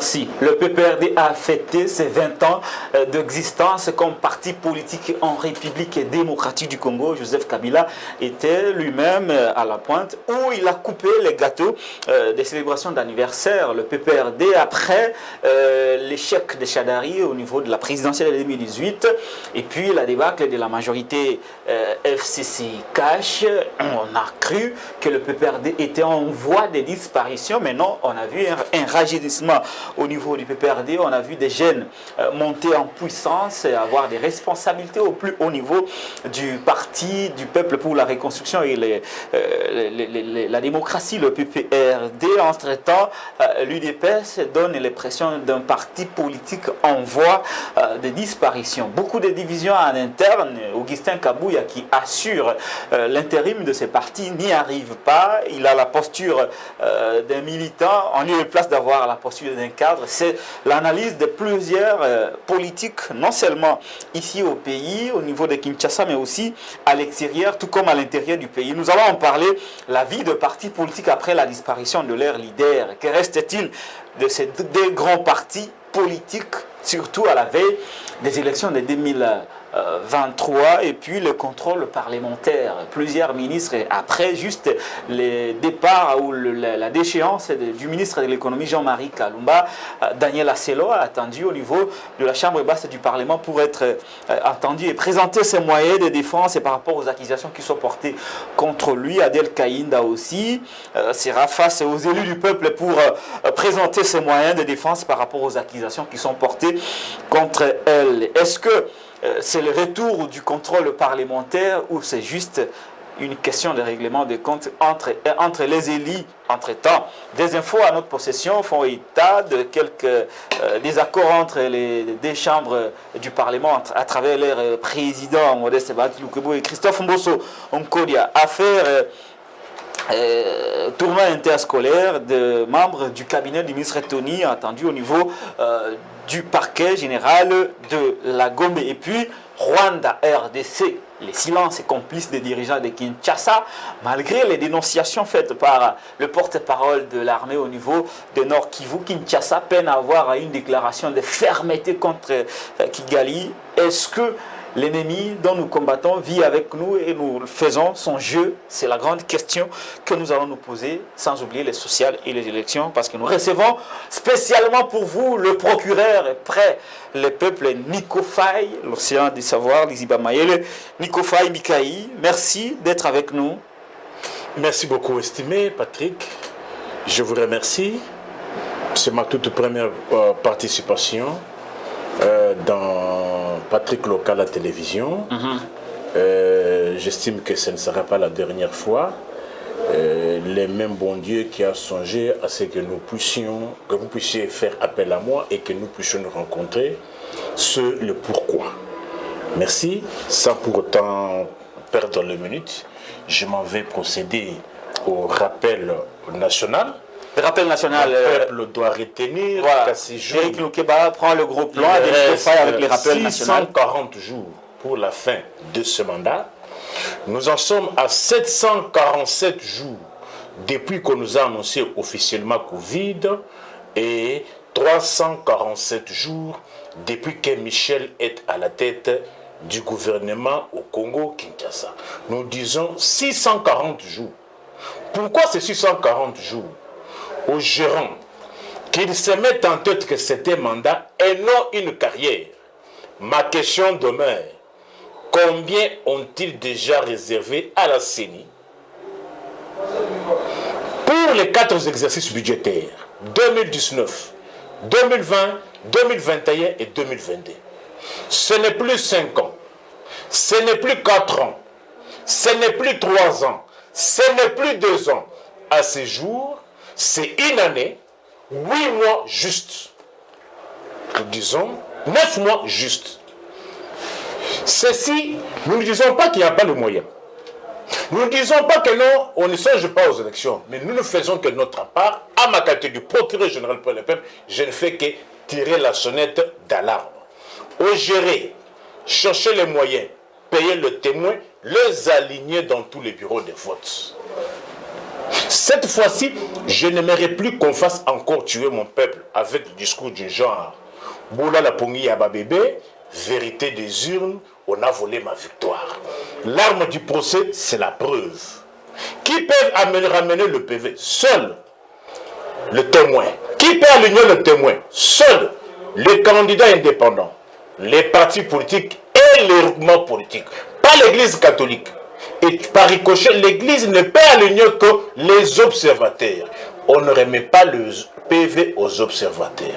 Merci. Le PPRD a fêté ses 20 ans d'existence comme parti politique en République démocratique du Congo. Joseph Kabila était lui-même à la pointe où il a coupé les gâteaux des célébrations d'anniversaire. Le PPRD, après l'échec de Chadari au niveau de la présidentielle de 2018 et puis la débâcle de la majorité FCC Cash, on a cru que le PPRD était en voie de disparition. Maintenant, on a vu un rajeunissement au niveau du PPRD. On a vu des jeunes monter en puissance et avoir des responsabilités au plus haut niveau du parti du peuple pour la reconstruction et la démocratie, le PPRD. Entre-temps, l'UDPS donne l'impression d'un parti politique en voie de disparition. Beaucoup de divisions en interne. Augustin Kabouya, qui assure l'intérim de ces partis, n'y arrive pas. Il a la posture d'un militant en lieu et place d'avoir la posture d'un cadre. C'est l'analyse de plusieurs politiques, non seulement ici au pays, au niveau de Kinshasa, mais aussi à l'extérieur, tout comme à l'intérieur du pays. Nous allons en parler, la vie de partis politiques après la disparition de leurs leaders. Que reste-t-il de ces deux grands partis politiques, surtout à la veille des élections de 2023 et puis le contrôle parlementaire. Plusieurs ministres, après juste le départ ou la déchéance du ministre de l'économie Jean-Marie Kalumba, Daniel Asselo a attendu au niveau de la Chambre basse du Parlement pour être entendu et présenter ses moyens de défense et par rapport aux accusations qui sont portées contre lui. Adel Kaïnda aussi sera face aux élus du peuple pour présenter ses moyens de défense par rapport aux accusations qui sont portées contre elle. Est-ce que c'est le retour du contrôle parlementaire ou c'est juste une question de règlement des comptes entre les élus? Entre-temps, des infos à notre possession font état de quelques désaccords entre les deux chambres du Parlement à travers leurs présidents Modeste Batilukebo et Christophe Mbosso Onkodia. Affaire tournoi interscolaire de membres du cabinet du ministre Tony attendu au niveau du parquet général de la Gombe. Et puis Rwanda RDC, les silences complices des dirigeants de Kinshasa, malgré les dénonciations faites par le porte-parole de l'armée au niveau de Nord Kivu. Kinshasa peine à avoir une déclaration de fermeté contre Kigali. Est-ce que l'ennemi dont nous combattons vit avec nous et nous faisons son jeu? C'est la grande question que nous allons nous poser, sans oublier les sociales et les élections, parce que nous recevons spécialement pour vous le procureur près le peuple Nico Faye, l'océan du savoir, Liziba Mayele. Nico Faye Mikaï, merci d'être avec nous. Merci beaucoup, estimé Patrick. Je vous remercie. C'est ma toute première participation dans Patrick Local à la télévision. J'estime que ce ne sera pas la dernière fois. Les mêmes bon Dieu qui a songé à ce que vous puissiez faire appel à moi et que nous puissions nous rencontrer, le pourquoi. Merci. Sans pour autant perdre les minutes, je m'en vais procéder au rappel national. Le rappel national. Le peuple doit retenir qu'à ces jours. Eric Loukeba prend le gros plan avec les rappels nationaux. 640 jours pour la fin de ce mandat. Nous en sommes à 747 jours depuis qu'on nous a annoncé officiellement Covid et 347 jours depuis que Michel est à la tête du gouvernement au Congo-Kinshasa. Nous disons 640 jours. Pourquoi ces 640 jours? Aux gérants qu'ils se mettent en tête que c'était un mandat et non une carrière. Ma question demeure, combien ont-ils déjà réservé à la CENI pour les 4 exercices budgétaires 2019, 2020, 2021 et 2022? Ce n'est plus 5 ans, ce n'est plus 4 ans, ce n'est plus 3 ans, ce n'est plus 2 ans. À ce jour, c'est une année, 8 mois juste. Nous disons 9 mois juste. Ceci, nous ne disons pas qu'il n'y a pas de moyens. Nous ne disons pas que non, on ne songe pas aux élections. Mais nous ne faisons que notre part. À ma qualité du procureur général pour le peuple, je ne fais que tirer la sonnette d'alarme. Au gérer, chercher les moyens, payer le témoin, les aligner dans tous les bureaux de vote. Cette fois-ci, je n'aimerais plus qu'on fasse encore tuer mon peuple avec le discours du genre. Boula la pongi à bébé, vérité des urnes, on a volé ma victoire. L'arme du procès, c'est la preuve. Qui peut ramener le PV? Seul le témoin. Qui peut aligner le témoin? Seul les candidats indépendants, les partis politiques et les groupements politiques. Pas l'Église catholique. Et par ricochet, l'Église ne peut aligner que les observateurs. On ne remet pas le PV aux observateurs.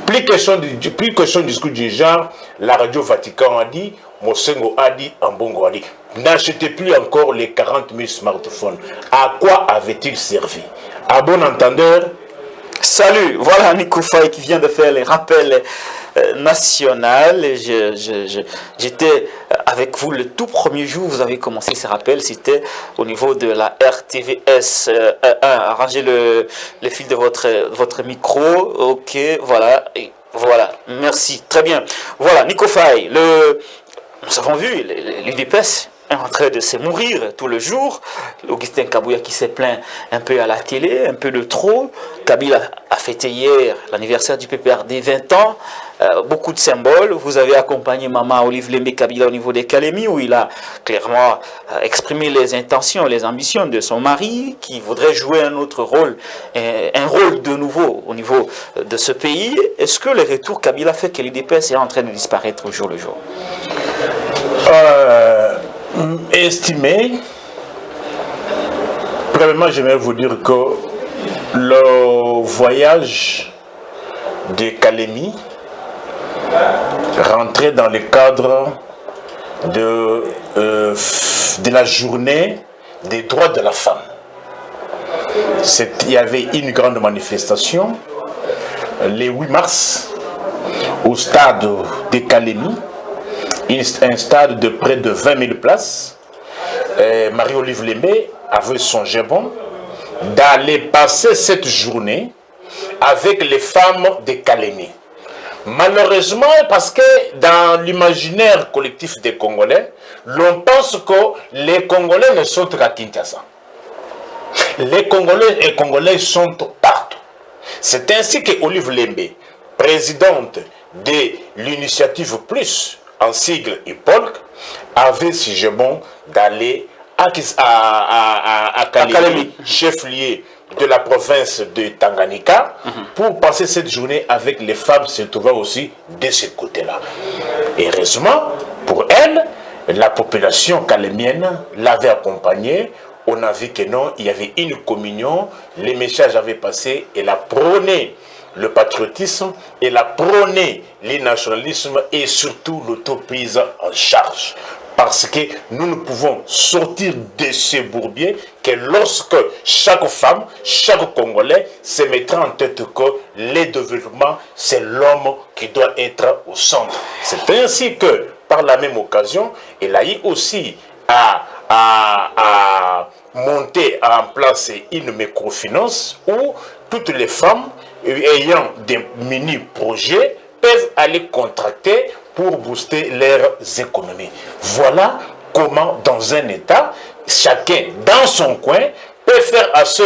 Plus question du discours du genre, la radio Vatican a dit, Mosengo a dit, Ambongo a dit. N'achetez plus encore les 40 000 smartphones. À quoi avait-il servi? À bon entendeur. Salut, voilà Nico Faye qui vient de faire les rappels national. J'étais avec vous le tout premier jour où vous avez commencé ces rappels. C'était au niveau de la RTVS 1. Arrangez le fil de votre micro. Ok, voilà. Et voilà, merci. Très bien. Voilà, Nico Faye. Nous avons vu l'UDPS est en train de se mourir tout le jour. Augustin Kabouya qui s'est plaint un peu à la télé, un peu de trop. Kabila a fêté hier l'anniversaire du PPRD 20 ans. Beaucoup de symboles. Vous avez accompagné Maman Olive Lembe Kabila au niveau des Kalemi où il a clairement exprimé les intentions, les ambitions de son mari qui voudrait jouer un autre rôle, un rôle de nouveau au niveau de ce pays. Est-ce que le retour Kabila fait que l'UDPS est en train de disparaître au jour le jour? Estimé, premièrement, j'aimerais vous dire que le voyage de Kalemi rentrait dans le cadre de la journée des droits de la femme. Il y avait une grande manifestation le 8 mars au stade de Kalemi, un stade de près de 20 000 places. Marie-Olive Lembe avait songé bon d'aller passer cette journée avec les femmes de Kalemi. Malheureusement, parce que dans l'imaginaire collectif des Congolais, l'on pense que les Congolais ne sont qu'à Kinshasa. Les Congolais et Congolais sont partout. C'est ainsi que Olive Lembe, présidente de l'Initiative Plus, en sigle IPOLC, avait si bon d'aller à Kalemi, chef-lieu de la province de Tanganyika, pour passer cette journée avec les femmes se trouvant aussi de ce côté-là. Heureusement, pour elle, la population calémienne l'avait accompagnée. On a vu que non, il y avait une communion, les messages avaient passé, elle a prôné le patriotisme, elle a prôné le nationalisme et surtout l'autoprise en charge. Parce que nous ne pouvons sortir de ce bourbier que lorsque chaque femme, chaque Congolais se mettra en tête que le développement, c'est l'homme qui doit être au centre. C'est ainsi que, par la même occasion, elle a eu aussi à monter en place une microfinance où toutes les femmes ayant des mini-projets peuvent aller contracter pour booster leurs économies. Voilà comment, dans un État, chacun dans son coin peut faire à ce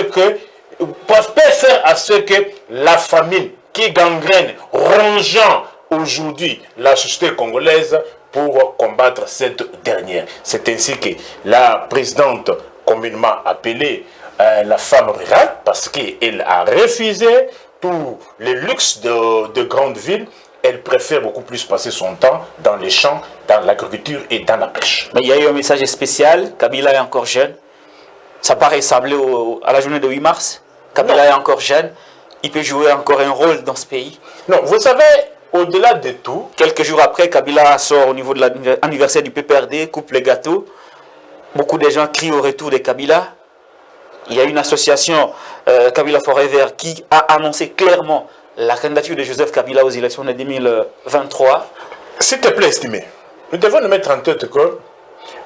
que la famine qui gangrène, rongeant aujourd'hui la société congolaise pour combattre cette dernière. C'est ainsi que la présidente communément appelée la femme rurale, parce qu'elle a refusé tous les luxes de grandes villes. Elle préfère beaucoup plus passer son temps dans les champs, dans l'agriculture et dans la pêche. Mais il y a eu un message spécial. Kabila est encore jeune. Ça paraît semblé à la journée de 8 mars. Kabila est encore jeune. Il peut jouer encore un rôle dans ce pays. Non, vous savez, au-delà de tout... Quelques jours après, Kabila sort au niveau de l'anniversaire du PPRD, coupe les gâteaux. Beaucoup de gens crient au retour de Kabila. Il y a une association, Kabila Forever, qui a annoncé clairement la candidature de Joseph Kabila aux élections de 2023. S'il te plaît, estimé, nous devons nous mettre en tête que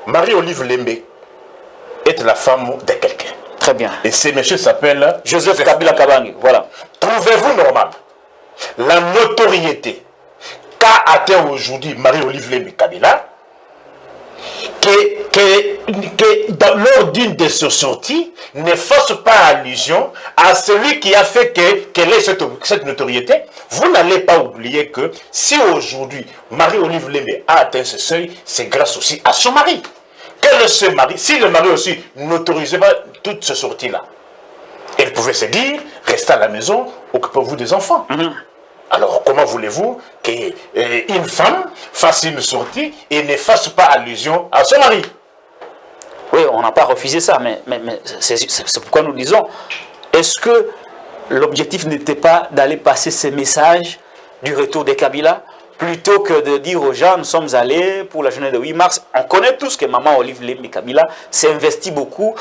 Marie-Olive Lembe est la femme de quelqu'un. Très bien. Et ce monsieur s'appelle Joseph Kabila Kabange. Voilà. Trouvez-vous normal la notoriété qu'a atteint aujourd'hui Marie-Olive Lembe Kabila lors d'une de ses sorties, ne fasse pas allusion à celui qui a fait qu'elle ait cette notoriété. Vous n'allez pas oublier que si aujourd'hui Marie-Olive Lembe a atteint ce seuil, c'est grâce aussi à son mari. Quel est ce mari? Si le mari aussi n'autorisait pas toutes ces sorties-là, elle pouvait se dire, restez à la maison, occupez-vous des enfants. Alors, comment voulez-vous qu'une femme fasse une sortie et ne fasse pas allusion à son mari? Oui, on n'a pas refusé ça, mais c'est pourquoi nous disons, est-ce que l'objectif n'était pas d'aller passer ces messages du retour des Kabila, plutôt que de dire aux gens, nous sommes allés pour la journée de 8 mars. On connaît tous que Maman Olive Lembe Kabila s'est investi beaucoup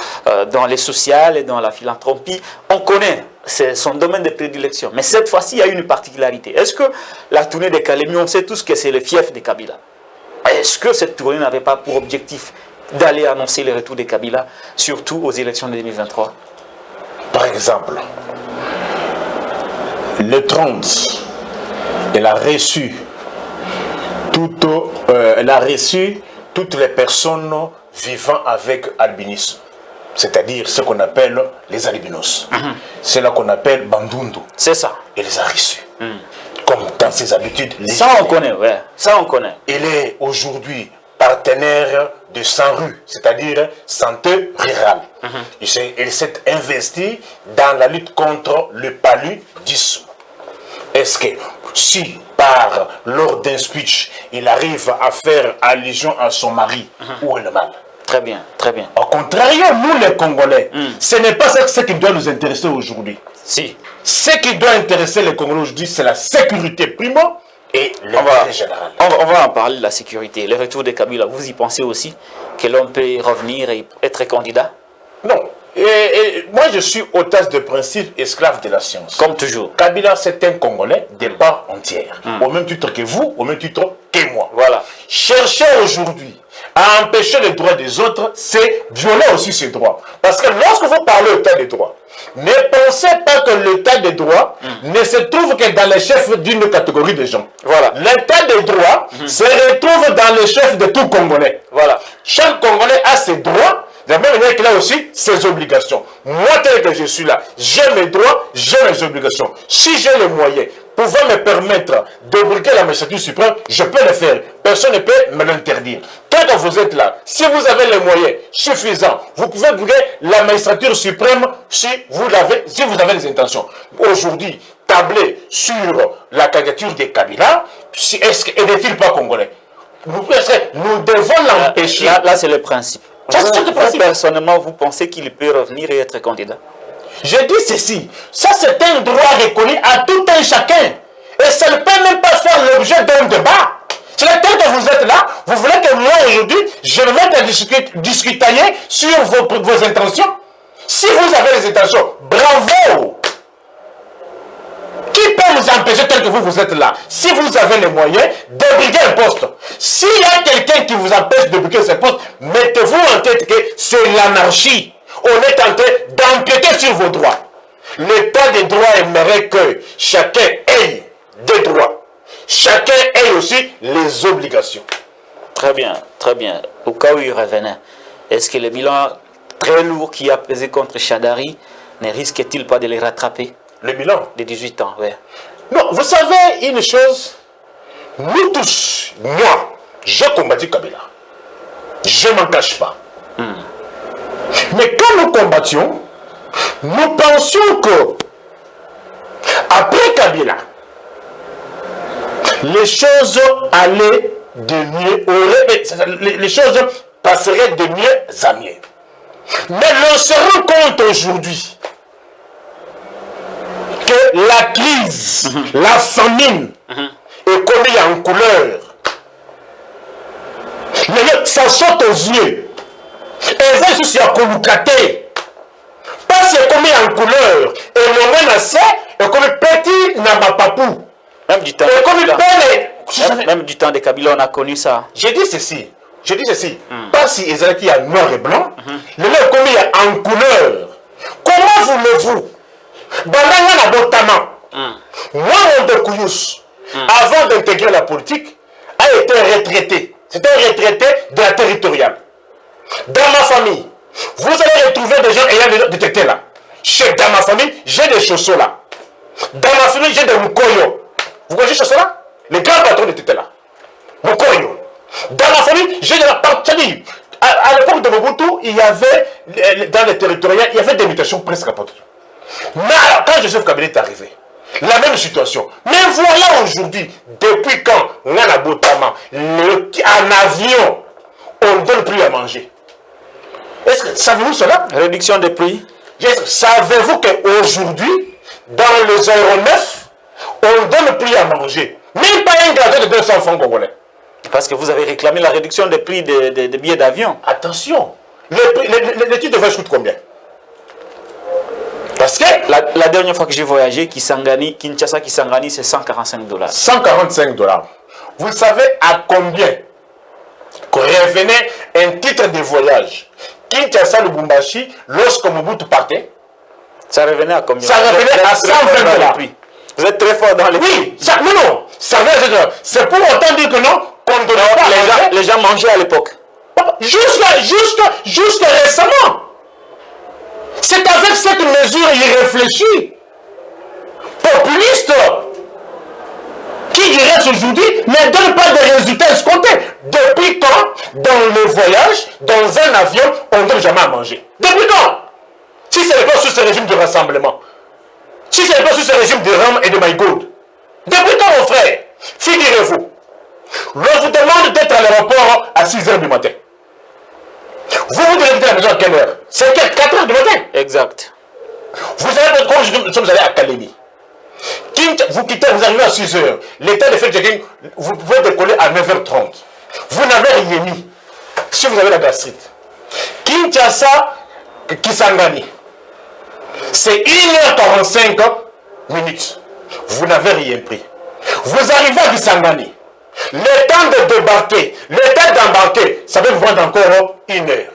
dans les sociales et dans la philanthropie. On connaît, c'est son domaine de prédilection. Mais cette fois-ci, il y a une particularité. Est-ce que la tournée des Kalemi, on sait tous que c'est le fief de Kabila. Est-ce que cette tournée n'avait pas pour objectif d'aller annoncer le retour des Kabila, surtout aux élections de 2023? Par exemple, le 30, elle a reçu toutes les personnes vivant avec albinisme, c'est-à-dire ce qu'on appelle les albinos. C'est là qu'on appelle Bandundu. C'est ça. Elle les a reçus. Comme dans ses habitudes. Ça on connaît, ouais. Ça on connaît. Elle est aujourd'hui partenaire de Sanru, c'est-à-dire santé rurale. Elle s'est investie dans la lutte contre le paludisme. Est-ce que si lors d'un speech, il arrive à faire allusion à son mari, où est le mal? Très bien, très bien. Au contraire, nous les Congolais, ce n'est pas ce qui doit nous intéresser aujourd'hui. Si. Ce qui doit intéresser les Congolais aujourd'hui, c'est la sécurité primo et l'intérêt général. On va en parler de la sécurité. Le retour des Kabila, vous y pensez aussi que l'on peut revenir et être candidat? Non. Moi, je suis otage de principe, esclave de la science. Comme toujours. Kabila, c'est un Congolais de part entière. Au même titre que vous, au même titre que moi. Voilà. Chercher aujourd'hui à empêcher les droits des autres, c'est violer aussi ses droits. Parce que lorsque vous parlez d'état des droits, ne pensez pas que l'état des droits ne se trouve que dans les chefs d'une catégorie de gens. Voilà. L'état des droits se retrouve dans les chefs de tout Congolais. Voilà. Chaque Congolais a ses droits, de la même manière qu'il a aussi ses obligations. Moi, tel que je suis là, j'ai mes droits, j'ai mes obligations. Si j'ai les moyens pouvant me permettre de briguer la magistrature suprême, je peux le faire. Personne ne peut me l'interdire. Tant que vous êtes là, si vous avez les moyens suffisants, vous pouvez briguer la magistrature suprême si vous avez les intentions. Aujourd'hui, tabler sur la candidature de Kabila, n'est-il pas congolais? Nous devons l'empêcher. Là, c'est le principe. Vous, personnellement, vous pensez qu'il peut revenir et être candidat? Je dis ceci, ça c'est un droit reconnu à tout un chacun. Et ça ne peut même pas faire l'objet d'un débat. C'est là, tel que vous êtes là, vous voulez que moi aujourd'hui, je me mette à discuter sur vos intentions. Si vous avez les intentions, bravo. Qui peut vous empêcher tel que vous êtes là? Si vous avez les moyens de briguer un poste. S'il y a quelqu'un qui vous empêche de briguer ce poste, mettez-vous en tête que c'est l'anarchie. On est en train d'empiéter sur vos droits. L'état des droits aimerait que chacun ait des droits. Chacun ait aussi les obligations. Très bien, très bien. Au cas où il revenait, est-ce que le bilan très lourd qui a pesé contre Chadari ne risque-t-il pas de les rattraper? Le bilan de 18 ans, oui. Non, vous savez une chose, nous tous, moi, j'ai combattu Kabila. Je ne m'en cache pas. Mais quand nous combattions, nous pensions que, après Kabila, les choses allaient de mieux, les choses passeraient de mieux à mieux. Mais l'on se rend compte aujourd'hui que la crise, la famine, est commise en couleur. Ça saute aux yeux. Et ça, c'est à Kolukate. Parce que commis en couleur, et le menacé, et comme petit Namapapou. Même du temps de Kabila, on a connu ça. Je dis ceci. Parce que Ezalaki a noir et blanc, le lait commis en couleur. Comment voulez-vous? Banana Botama, moi, mon de Kouyous, avant d'intégrer la politique, a été retraité. C'est un retraité de la territoriale. Dans ma famille, vous allez retrouver des gens ayant des tétés là. Dans ma famille, j'ai des chaussons là. Dans ma famille, j'ai des mukoyo. Vous connaissez chaussons là? Les grands patrons de tétés là. Mukoyo. Dans ma famille, j'ai de la partie. À l'époque de Mobutu, il y avait, dans les territoriales, il y avait des mutations presque partout. Mais alors, quand Joseph Kabila est arrivé, la même situation. Mais voilà aujourd'hui, depuis quand, Nana Botama, en avion, on ne donne plus à manger. Est-ce que savez-vous cela? Réduction des prix. Savez-vous qu'aujourd'hui, dans les aéronefs, on ne donne plus à manger? Même pas un gâteau de 200 francs congolais. Parce que vous avez réclamé la réduction des prix des billets d'avion. Attention, les titres de voyage coûtent combien? Parce que la dernière fois que j'ai voyagé, Kinshasa Kisangani, c'est 145 $. 145 $. Vous savez à combien revenait un titre de voyage Kinshasa Lubumbashi lorsque Mobutu partait? Ça revenait à combien? Ça revenait à 120 $. Vous êtes très fort dans les prix. Oui, non, ça veut c'est pour autant dire que non, qu'on ne donnait pas. Les gens mangeaient à l'époque. Jusqu'à récemment. C'est avec cette mesure irréfléchie, populiste, qui dirait aujourd'hui ne donne pas de résultats escomptés. Depuis quand, dans le voyage, dans un avion, on ne donne jamais à manger? Depuis quand? Si ce n'est pas sous ce régime de rassemblement, si ce n'est pas sous ce régime de Ram et de Maïgoud, depuis quand, mon frère? Figurez-vous, on vous demande d'être à l'aéroport à 6 h du matin. Vous devez quitter la maison à quelle heure? C'est 4 h du matin. Exact. Vous savez, quand nous sommes allés à Kalemi, vous quittez, vous arrivez à 6 h. L'état de checking, vous pouvez décoller à 9 h 30. Vous n'avez rien mis. Si vous avez la gastrite. Kinshasa, Kisangani, c'est 1 h 45 minutes. Vous n'avez rien pris. Vous arrivez à Kisangani. Le temps de débarquer, le temps d'embarquer, ça peut vous prendre encore 1 heure.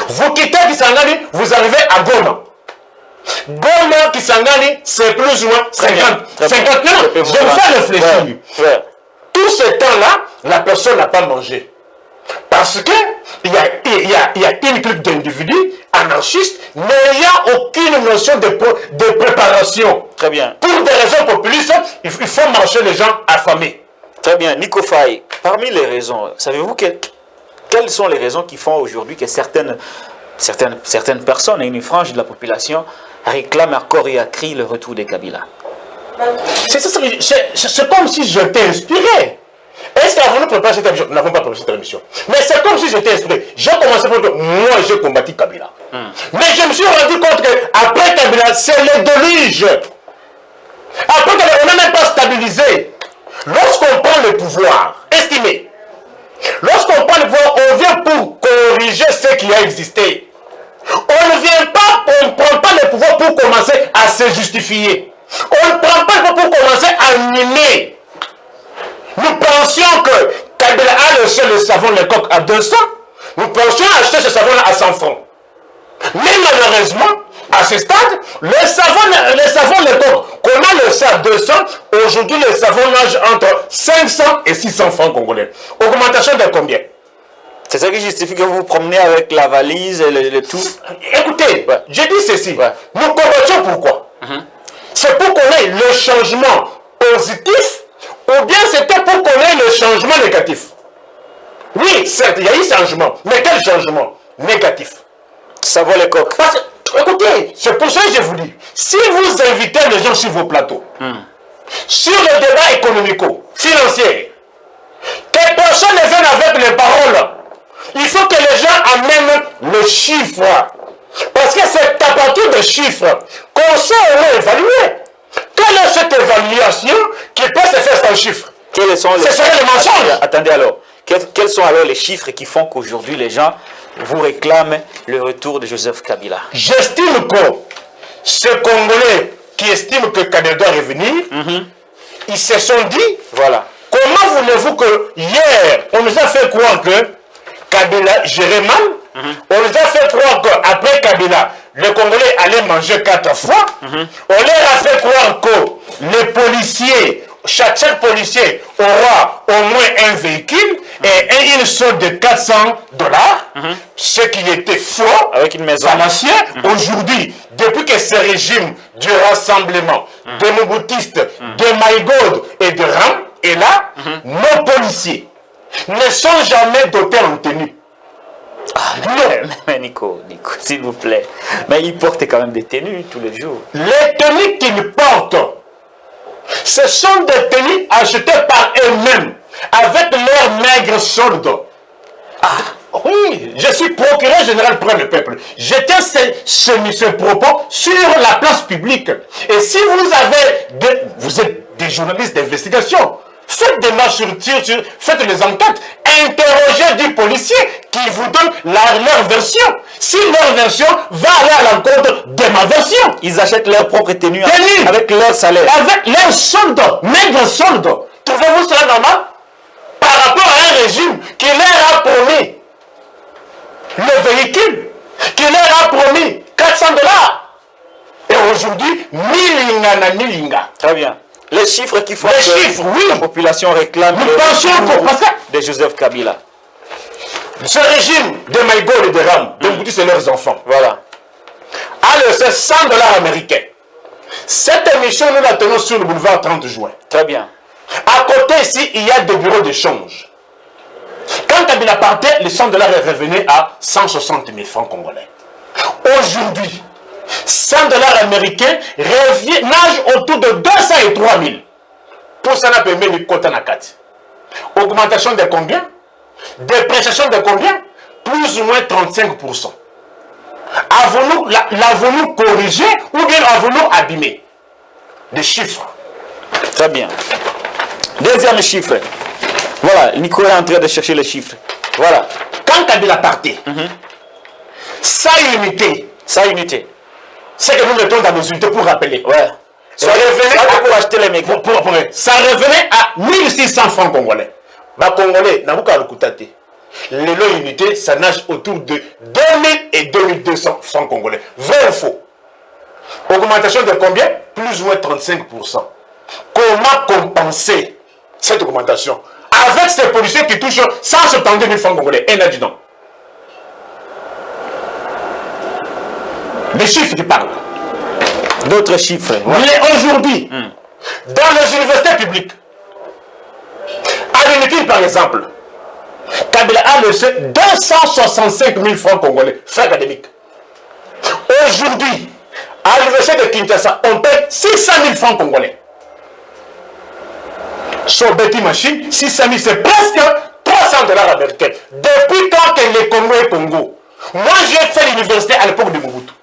Vous quittez Kisangani, vous arrivez à Goma. Goma, Kisangani, c'est plus ou moins 50 minutes. Je me fais réfléchir. Ouais. Tout ce temps-là, la personne n'a pas mangé. Parce qu'il y a une clique d'individus anarchistes n'ayant aucune notion de préparation. Très bien. Pour des raisons populistes, il faut marcher les gens affamés. Très bien. Nico Faye, parmi les raisons, savez-vous quelles sont les raisons qui font aujourd'hui que certaines personnes et une frange de la population réclament à corps et à cri le retour de Kabila? C'est comme si je t'ai inspiré. Est-ce qu'avant de préparer cette émission, nous n'avons pas préparé cette émission, mais c'est comme si j'étais inspiré. J'ai commencé par dire, moi j'ai combattu Kabila. Mais je me suis rendu compte qu'après Kabila, c'est le déluge. Après Kabila, on n'a même pas stabilisé. Lorsqu'on prend le pouvoir, estimez, lorsqu'on prend le pouvoir, on vient pour corriger ce qui a existé. On ne vient pas, on ne prend pas le pouvoir pour commencer à se justifier. On ne prend pas le pouvoir pour commencer à mimer. Nous pensions que Kabila a laissé le savon Lecoq à 200. Nous pensions acheter ce savon-là à 100 francs. Mais malheureusement, à ce stade, le savon Lecoq qu'on a laissé à 200, aujourd'hui le savon nage entre 500 et 600 francs congolais. Augmentation de combien? C'est ça qui justifie que vous vous promenez avec la valise et le tout. Écoutez, je dis ceci. Nous combattions pourquoi? C'est pour qu'on ait le changement positif ou bien c'était pour qu'on ait le changement négatif? Oui, certes, il y a eu changement. Mais quel changement négatif? Savon Lecoq. Écoutez, c'est pour ça que je vous dis, si vous invitez les gens sur vos plateaux, sur le débat économico-financier, que personne ne vienne avec les paroles. Il faut que les gens amènent le chiffre. Parce que c'est à partir des chiffres qu'on sait évaluer. Quelle est cette évaluation qui peut se faire sans chiffre? Quels sont Ce serait le mensonge. Attendez alors. Quels sont alors les chiffres qui font qu'aujourd'hui les gens vous réclament le retour de Joseph Kabila? J'estime que ces Congolais qui estiment que Kabila doit revenir, ils se sont dit, voilà. Comment voulez-vous que hier, on nous a fait croire que Kabila gérait mal, on nous a fait croire qu'après Kabila, les Congolais allaient manger 4 fois, on leur a fait croire que les policiers, chaque policier aura au moins un véhicule, et une solde de 400 dollars, ce qui était faux, avec une maison. fallacieux. Aujourd'hui, depuis que ce régime du rassemblement des Mobutistes, de Maïgod et de Ram est là, nos policiers ne sont jamais dotés en tenue. Mais Nico, s'il vous plaît. Mais ils portent quand même des tenues tous les jours. Les tenues qu'ils portent, ce sont des tenues achetées par eux-mêmes, avec leur maigre solde. Oui, je suis procureur général pour le peuple. Je tiens ce propos sur la place publique. Et si vous êtes des journalistes d'investigation, faites des marches faites des enquêtes, interrogez des policiers qui vous donnent leur version. Si leur version va aller à l'encontre de ma version. Ils achètent leur propre tenue avec leur salaire. Avec leur solde, maigre solde. Trouvez-vous cela normal? Par rapport à un régime qui leur a promis le véhicule, qui leur a promis 400 dollars. Et aujourd'hui, milinga. Très bien. Les chiffres qui font que la population réclame de Joseph Kabila. Ce régime de Maïgol et de Ram, de Mobutu et leurs enfants, voilà, a laissé 100 dollars américains. Cette émission, nous la tenons sur le boulevard 30 juin. Très bien. À côté ici, il y a des bureaux d'échange. Quand Kabila partait, les 100 dollars revenaient à 160 000 francs congolais. Aujourd'hui, 100 dollars américains nagent autour de 203 000. Pour ça, on a payé le quota Nakati. Augmentation de combien? Dépréciation de combien? Plus ou moins 35%. L'avons-nous corrigé ou bien avons-nous abîmé? Des chiffres. Très bien. Deuxième chiffre. Voilà, Nicolas est en train de chercher les chiffres. Voilà. Quand Kabila partait, sa unité, c'est que nous mettons dans nos unités pour rappeler. Ouais. Ça revenait pour acheter les mecs. Ça revenait à 1600 francs congolais. Bah, Congolais, n'a pas le les unités, ça nage autour de 2000 et 2200 francs congolais. Vrai ou faux? Augmentation de combien? Plus ou moins 35%. Comment compenser cette augmentation avec ces policiers qui touchent 170 000 francs congolais? Un adjudant. Les chiffres qui parlent. D'autres chiffres. Mais aujourd'hui, dans les universités publiques, à l'UNIKIL par exemple, Kabila a laissé 265 000 francs congolais, frais académiques. Aujourd'hui, à l'université de Kinshasa, on paie 600 000 francs congolais. Sur Betty Machine, 600 000, c'est presque 300 dollars américains. Depuis quand que le Congo est Congo? Moi, j'ai fait l'université à l'époque de Mobutu.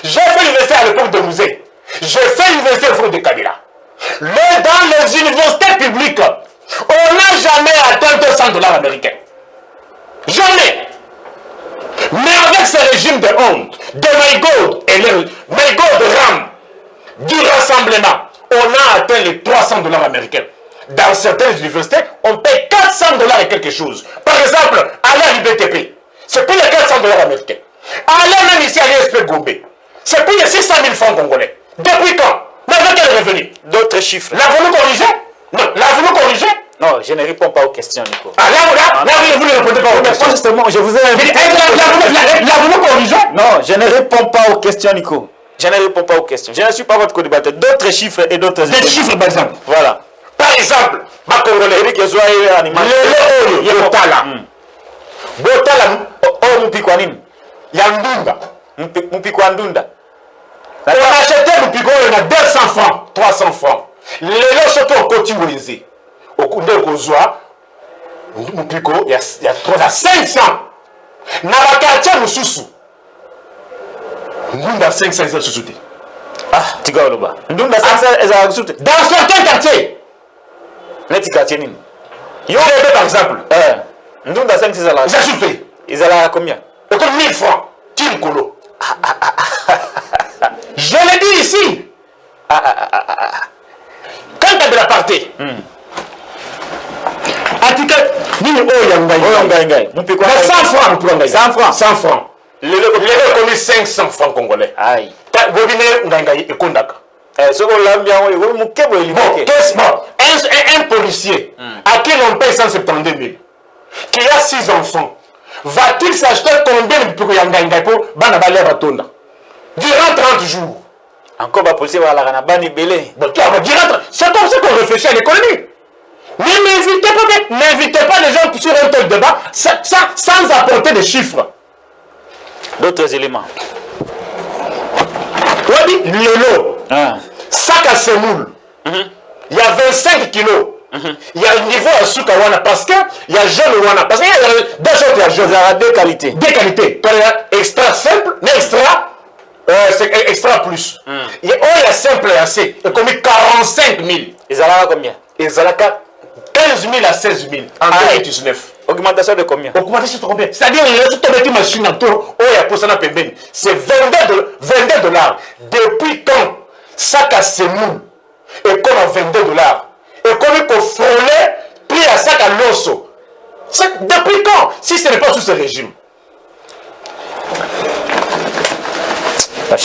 J'ai fait l'université à l'époque de Mouzé. J'ai fait l'université à l'époque de Kabila. Mais dans les universités publiques, on n'a jamais atteint 200 dollars américains. Jamais. Mais avec ce régime de honte, de Maïgod et Maïgod Ram, du rassemblement, on a atteint les 300 dollars américains. Dans certaines universités, on paye 400 dollars et quelque chose. Par exemple, à l'IBTP, c'est plus les 400 dollars américains. Allez même ici à l'ISP Gombe, c'est plus les 600 000 francs congolais. Depuis quand? Mais avec quel revenu? D'autres chiffres. L'avons-nous corrigé? Non. L'avons-nous corrigé? Non, je ne réponds pas aux questions, Nico. Ah, là, vous ne répondez pas aux questions. Moi, justement, je vous ai invité. L'avons-nous corrigé? Non, je ne réponds pas aux questions, Nico. Je ne réponds pas aux questions. Je ne suis pas votre co-débatteur. D'autres chiffres et d'autres... Des chiffres, par exemple. Voilà. Par exemple, ma Congolais, Botala, Mupikwanim. Yandunda. Mupikwandunda. On a acheté Mupiko, il y a 200 francs, 300 francs. Les gens sont au côté Wézé. Au coup de Kozwa, Mupiko, il y a 500. Nabakatia Mususu. Ndunda 500, ils ont sous-souté. Ah, tu vois là-bas. Ndunda 500, ils ont sous-souté. Dans certains quartiers. Les petits quartiers, Nim. Par exemple. Ndunda 500, ils ont sous-souté. Ils ont combien? Autour de 1000 francs. Kim Kolo. Je l'ai dit ici. Quand tu as de la partie, article, Nini Oyangaï. 100 francs. 100 francs. 100 francs. Les reconnu 500 francs congolais. Aïe. Bobine Ngangaï et Kondaka. Un policier à qui l'on paye 172 000. qui a 6 enfants, va-t-il s'acheter combien de Pukuyanga pour Banabale Batonda durant 30 jours? Encore pas possible à la Ranabani Belé. C'est comme ça qu'on réfléchit à l'économie. N'invitez pas les gens sur un tel débat sans apporter des chiffres. D'autres éléments. Oui, l'élo, sac à semoule, il y a 25 kilos. Il y a un niveau à Soukawana parce qu'il y a jeune Wana. Parce qu'il y a deux autres, il y a jeune. Il y a deux qualités. Deux qualités. Il y a extra simple, mais c'est extra plus. Il y a simple et assez. Il y a combien 45 000. Ils ont combien? Ils ont 15 000 à 16 000 en 2019. Augmentation de combien? Augmentation de combien? C'est-à-dire qu'il y a toute une machine en tour. C'est 22 $. Depuis quand sac à semoule est comme à 22 $? Et comme il faut frôler, pris à sac à l'osso. Depuis quand? Si ce n'est pas sous ce régime. Là,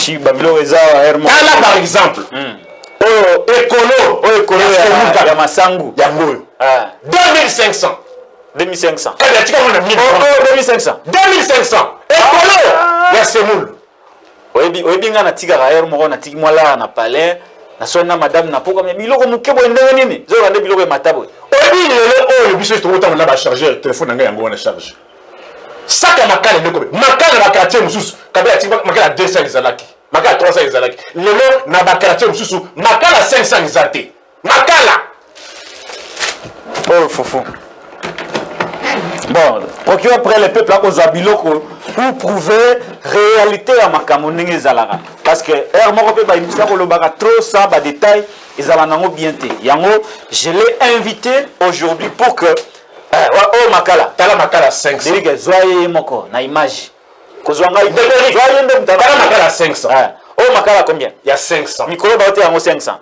par exemple, écolo, il y a Massangu. Il y a Moyo. 2500. 2500. 2500. 2500. Écolo, il y a Semoule. Oui, bien, on a palais. Na madame na pourquoi mais biloko mukebo ndenge nini zo rande biloko e matabo obi lelo o biso to autant na ba charger téléphone nga yango na charge saka makala ndeko makala na quartier mususu kabela timba makala 200 izalaki makala 300 izalaki lelo na ba quartier mususu makala 500 izate makala oh foufou. Bon, procureur près les peuples à cause de biloko pour prouver réalité à Makamoninge Zalara. Parce que Hermoro peut pas imiter le baga trop sans bas détails et Zalanango bien té. Yango, je l'ai invité aujourd'hui pour que oh Makala, tala Makala 500. Dérigue zoye moko na image. Kozwanga zoye ndem tala Makala 500. Oh Makala combien? Il y a 500. Micro baote yango 500.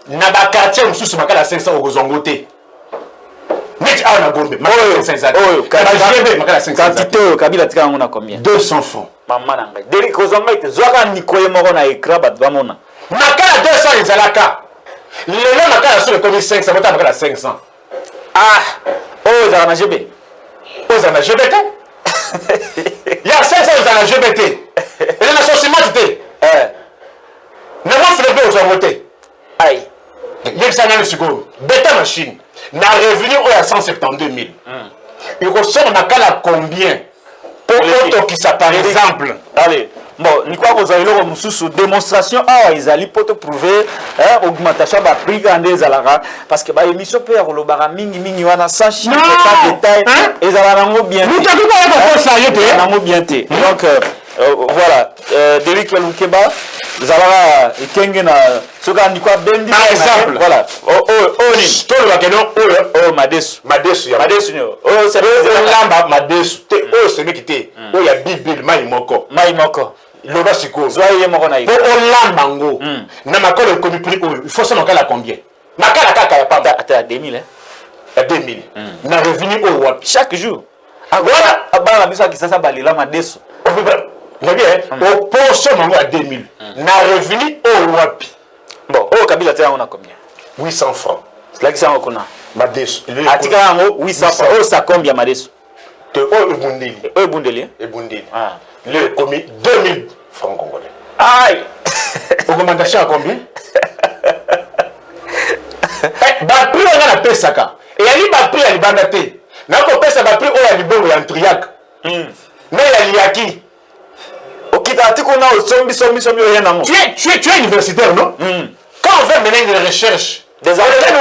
Na ba quartier mususu Makala 500 au Kozongote. Met à la bombe. Quantité Kabila tika ngona combien? 200 francs. Maman nanga. Deri kozonga ite zoaka nikoye moko na écran bat bamona. Makala 200 ezalaka. Lelo makala sur le combien 500, bota makala 500. Ah, oh za na GB. Oh za na GBT. Il y a 500 za na GBT. Et la société té. Ne va se lever aux amotés. Aïe. Il y a ça dans le second. Bêta machine. Na revenu à 172 000. Il ressort makala combien? Pour auto qui ça par exemple. Allez, bon, ni quoi vous avez le sous démonstration ils allaient pour te prouver augmentation de prix des alara parce que bah émission peut le bara mingi wana sans chiffre sans détail et alara bien. Nous t'avons pas ça bien. Donc voilà, Derrick Lukeba Zalara et Kengena soka ni quoi bendi par exemple voilà ni to le bakeno Madesu oh c'est lamba Madesu te c'est qui te il y a bible mai moko loba siko zoye moko na pour lamba ngo na makolo komi prix il faut ça makala combien makala kaka ya papa à 2000 à 2000 na revenu au wapi chaque jour voilà abana biso kisasa balila Madesu au poste mango à 2000 na revenu au wapi bon oh Kabila tena on a combien 800 francs c'est là que ça on connaît Madesu atika yango 800 francs oh ça combien Madesu te oh ebundeli ah le commis 2000 francs congolais aïe augmentation à combien ba prix on a pesaka et ali ba prix ali bandate na ko pesa ba prix o ya libongo ya triac na ya liaki okita tiko na sombi yenango tu es universitaire non quand on fait mener des recherches des enquêtes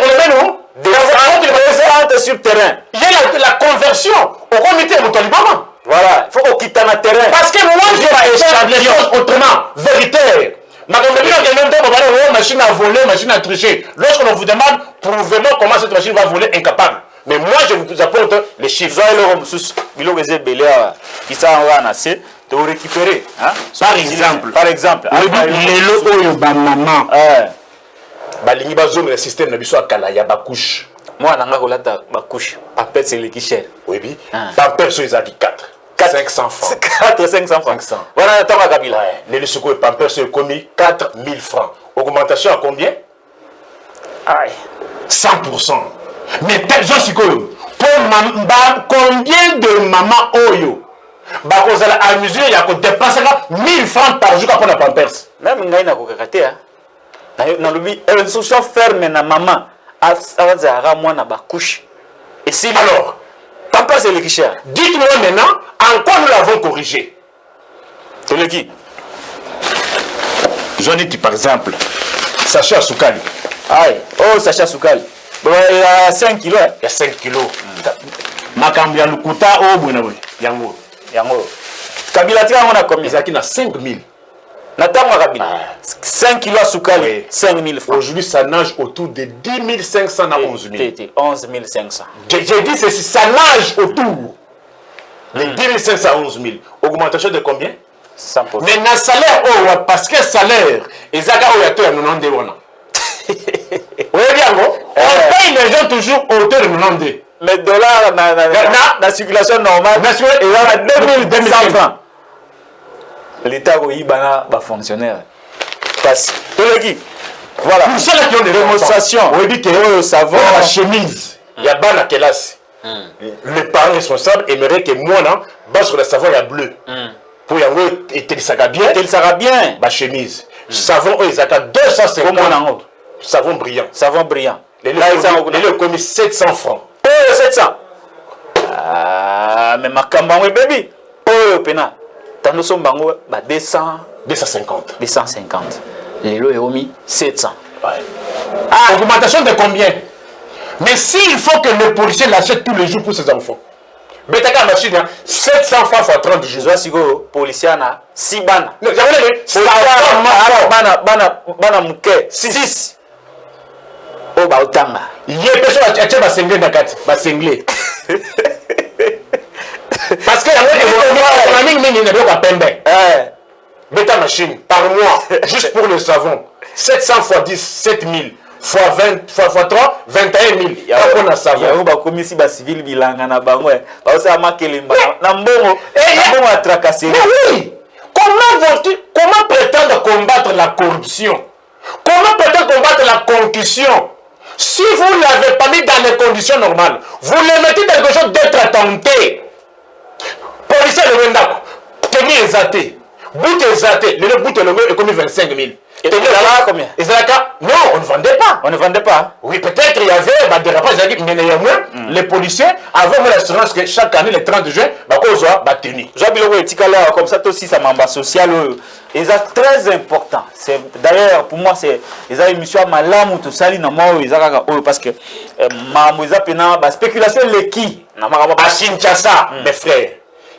on les met où des enquêtes sur terrain il y a la conversion au comité Moutolibama voilà il faut qu'on quitte na terrain parce que moi je vais établir les choses autrement véritaire machine à voler, machine à tricher. Lorsqu'on vous demande, prouvez-moi comment cette machine va voler incapable. Mais moi, je vous apporte les chiffres. De récupérer. Par exemple, les lots maman. Balingi bazom le système na biso akala ya bakouche. Moi nanga kolata bakouche. Papet c'est l'équichère. Oui bi. Papet so ils a dit 500 francs. 500 francs. Voilà le temps à Kabila. Les secours Pampers se commis 4000 francs. Augmentation à combien? Aïe. 100%. Mais tel gens secours pour combien de mamans oyo bakozala à mesure ya ko dépenser 1000 francs par jour pour la pampers. Même ngai na kokakate hein. Na lobi instruction ferme na maman azara mwana ba couche. Et si alors, papa c'est le qui cher. Dites-moi maintenant en quoi nous l'avons corrigé. C'est le qui? J'en ai dit par exemple Sacha Soukali. Aïe, oh Sacha Soukali. Bon, il y a 5 kilos. Il y a 5 kilos. Makambi ya lukuta o bwena bwe. Yango. Yango. Kabila tika on a combien? Ils ont 5000. Natama Kabila. 5 kilos à Soukali, oui. 5000 francs. Aujourd'hui, ça nage autour de 10 500 à 11 000. 11 500. J'ai dit, ça nage autour de 10 500 à 11 000. Augmentation de combien? 100%. Mais dans le salaire, parce que le salaire, ils ont 90 €. Oui, bien, on paye les gens toujours autour de 90. Mais dollars, la circulation normale, il y a 2100 francs. L'État va fonctionnaire. Parce que voilà. Pour ceux qui ont des démonstrations, on dit que savon, la chemise, il y a ban à classe. Le parent responsable aimerait que moi, bas sur le savon, il y a bleu. Pour y avoir été bien. Il sera bien. Ma chemise. Savon, ils ont 250. Savon brillant. Savon brillant. Les ont commis 700 francs. Oh, 700. Ah, mais ma cambangue, baby. Oh, pena. Tando son bango, 200. 250. 250. Les lots ont mis 700. Ouais. Ah, augmentation de combien? Mais s'il faut que le policier l'achète tous les jours pour ses enfants. Betaka machine, 700 francs fois 30 jours. Je vois si le policier a 6 bana. Non, j'avais bana muke 6. Oh, bah, autant. Il y a personne qui a cinglé dans 4. Bah, cinglé. Parce que il n'y a pas de Beta machine, par mois, juste pour le savon, 700 fois 10, 7000. Fois 20, fois 3, 21 000. Il y a un savon. Il y a un commis si civil bilanga na bango. Parce que ça m'a kelimba. Na mbongo. Mbongo a tracassé. Oui. Comment prétendre combattre la corruption? Comment prétendre combattre la concussion? Si vous ne l'avez pas mis dans les conditions normales, vous le mettez dans quelque chose d'être tenté. Policier le Wendako, tenez exaté. Bout exaté. Le bout est commis 25 000. Et combien? Non, on ne vendait pas. On ne vendait pas. Oui, peut-être il y avait des rapports, mais néanmoins, les policiers avaient l'assurance que chaque année, le 30 juin, ils soient tenus. Comme ça, aussi, ça m'a social. Et c'est très important. D'ailleurs, pour moi, c'est une mission malam tout ça, parce que la spéculation, les qui à Kinshasa, mes frères,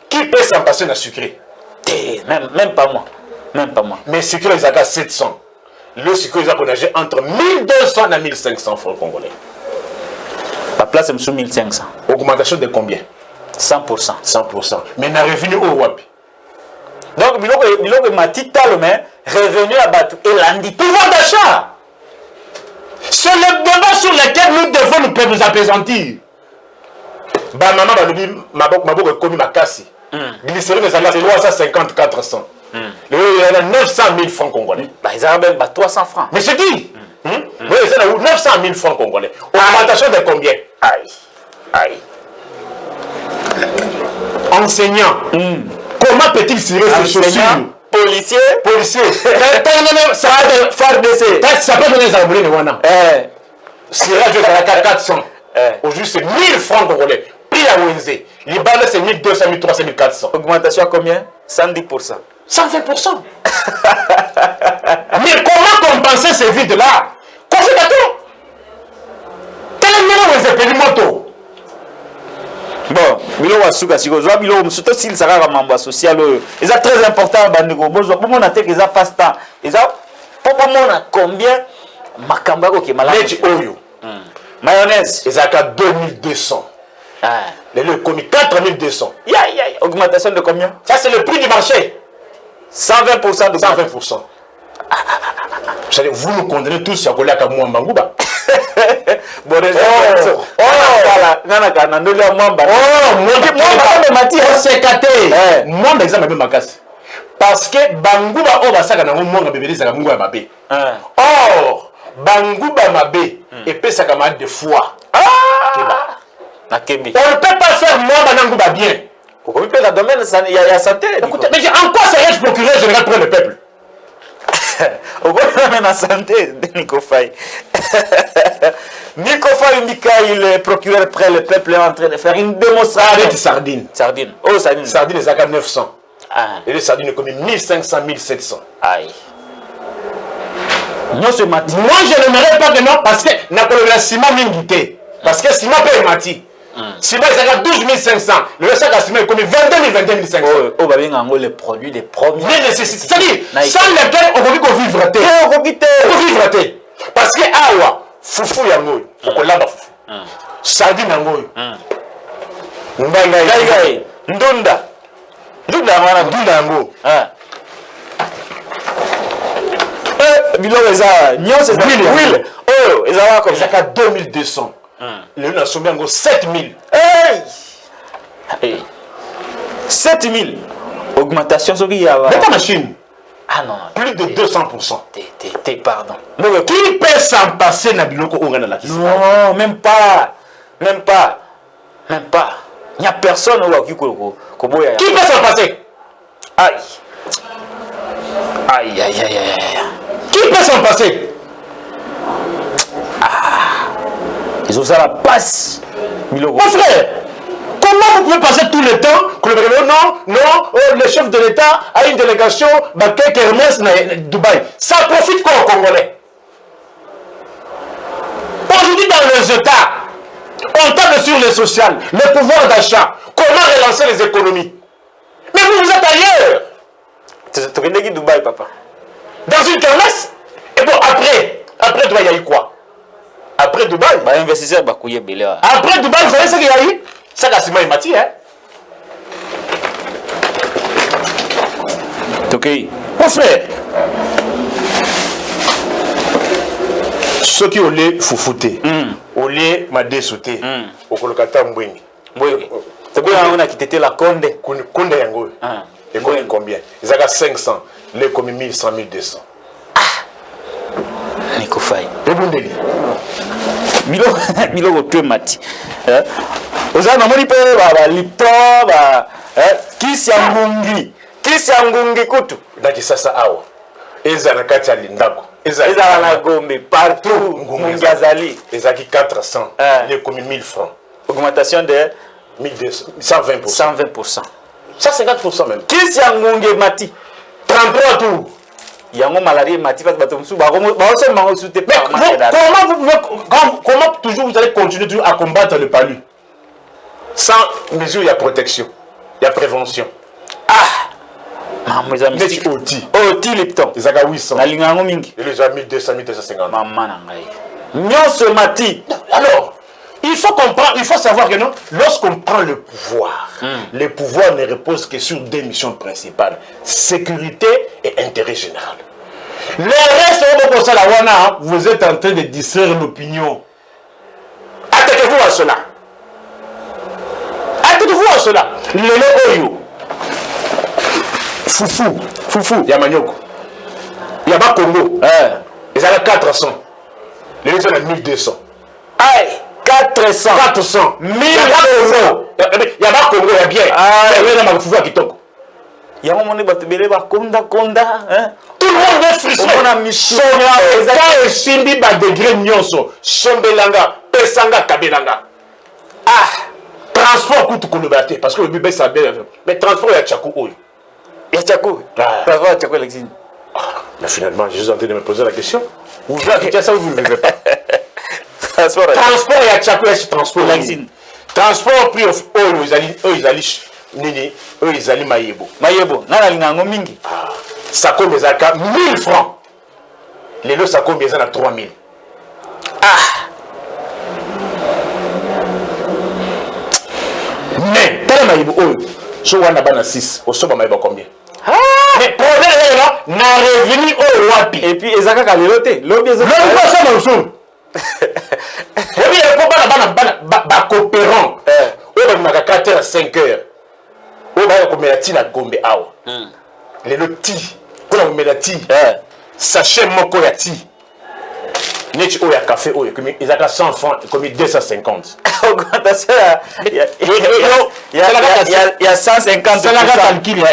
qui peut s'en passer dans le sucré? Même pas moi. Même pas moi. Mais ce qu'ils ont 700. Le sucre, ils ont nagé entre 1200 et 1500 francs congolais. La place est sous 1500. Augmentation de combien? 100%. 100%. Mais n'a revenu au WAP. Donc, il m'a dit revenu à Batou et lundi. Pouvoir d'achat. C'est le débat sur lequel nous devons nous apaisantir. Bah, maman, ma boque est commis ma casse. Glycérine, ça a 350, 400. Il y a 900 000 francs congolais. Ils ont même 300 francs. Mais c'est dit. Oui, c'est 900 000 francs congolais. Augmentation de combien? Aïe. Enseignant. Comment peut-il cirer ses chaussures? Policier. Ça peut donner les abonnés. Cirage de 400. Aujourd'hui, c'est 1000 francs congolais. Prix à Wenzé. Les balles, c'est 1200, 1300, 1400. Augmentation à combien? 110%. 120%. Mais comment compenser ces vides-là? Conséquemment, quel est le numéro de moto? Bon, bilo wa suka siko zo bilo surtout s'il sera membre social c'est très important bandeko bozo pour mon attaque ça passe temps ça pour mon combien makamba ko ke malade Leji oyo mayonnaise ils ont 2200 le commis 4200 augmentation de combien? Ça c'est le prix du marché. 120% de 120%. Vous nous condamnez tous à coller à Mouambangouba. Bon, voilà. Moi, exemple, même ma casse. Parce que Bangouba, on va s'agir dans mon monde, bébé, ça va mourir ma bé. Or, Bangouba, ma bé, et puis ça va de foi. Na Kembe. On ne peut pas faire moi Banangouba bien. Oui, mais la domaine, il y a santé. Écoutez, mais en quoi serais-je procureur général pour le peuple? Au bout de la santé, Nico Faye. Nico Faye Mikaï, le procureur près le peuple est en train de faire une démonstration. Avec sardines. Sardine. Oh, sardine. Sardines, les AK 900. Ah. Et les sardines, comme 1500, 1700. Aïe. Non, ce matin. Moi, je n'aimerais pas que non, parce que la ciment m'invité. Parce que ciment peut être mati. Ciment, il y a 12 500. Le sac à ciment est comme 22 000, 22 500. Oh, bah, bien, les produits, les premiers. Les nécessités. C'est-à-dire, sans lesquels on peut vivre. On peut vivre. Parce que, awa, foufou yango, on l'a foufou. Sardine yango. Ngai, ndunda. Ndunda yango. Biloko eza nyonso eza huile oyo ezala comme ezaka 2200 lelo nasombi yango 7000 7000 augmentation soki ya beta machine. Ah non, plus de 200%. Pardon. Qui peut s'en passer na biloko oyo na lakisi? Non, même pas. Il n'y a personne qui peut s'en passer? Aïe. Qui peut s'en passer? Ils ont ça la passe. Mon frère, comment vous pouvez passer tout le temps que le le chef de l'État a une délégation Bakek Hermès à Dubaï? Ça profite quoi aux Congolais? Aujourd'hui, dans les États, on table sur les sociales, le pouvoir d'achat, comment relancer les économies. Mais vous êtes ailleurs. Tu es Dubaï, papa. Dans une kermesse. Et bon, après Dubaï, il y a eu quoi? Après Dubaï, investisseur après Dubaï, vous savez ce qu'il y a eu? Ça, c'est ciment et mati, hein? Ok. Mon frère, ceux qui ont les foufoutés, ont les madé sauté, au colocata mbwengi. C'est quoi on a quitté la Conde? Conde yango. Et combien? Ils ont 500, les comme 1100, 1200. Nico Faye. Et bon délire. Milo tu mati. Aux ana moni pe lipto kisi ya ngungi kutu. Daki sasa awa. Eza na kati ya lindako. Eza na gombe partout. Ngungi azali. Ezaki 400, les comme 1000 francs. Augmentation de 1200, 120%. 120%. Ça 50% même. Kisi ya ngungi mati. 33 tours. Il y a un malaria mati parce que comment toujours vous allez continuer toujours à combattre le palu sans mesure il y a protection, il y a prévention. Maman mais oti Lipton ils ont 800 na lingango mingi et les amis 200 250 maman na ngai nyonso mati. Alors il faut comprendre, il faut savoir que non, lorsqu'on prend le pouvoir, le pouvoir ne repose que sur deux missions principales, sécurité et intérêt général. Le reste, vous êtes en train de distraire l'opinion. Attaquez-vous à cela. Attaquez-vous à cela. Lelo Oyo. Foufou. Yamanyoko. Yaba Congo. Ils ont 400. Les gens ont 1200. Aïe. 400. 1200. Yaba Congo, il y a bien. Il y a Foufou à Kitoko. Il y a un moment où Konda. Tout le monde est frustré. On a mis quand Simbi ba degré nyonso, Sombelanga, Pesanga, Kabelanga. Transport coûte Kolobate parce que le bébé ça bien. Mais transport il y a Tchakou Oyo. Il y a Tchakou. Transport Tchakou Alexine. Mais finalement, je suis en train de me poser la question. Vous avez ça ou vous ne vivez pas? Transport il y a Tchakou et transport Alexine. Transport prix of Oyo, ils allient Nini, ils allient Mayebo. Nana lingango mingi. Ça combien ça 1000 francs. Les lots ça combien ça 3000. Mais tellement Mayebo je vois na 6 au soba Mayebo combien? Mais problème est là, na revenu au wapi. Et puis ezaka ka lelote, lobi ezaka. Non pas ça mon son. Et puis il faut pas coopérant. On va 4 h 5 h. On va combien la gombe awa. Les lotis. Quand on met la ti, sachet moko ya ti. Net au café au comme ils ont 100 francs comme 250. Augmentation il y a 150. C'est la calcul il y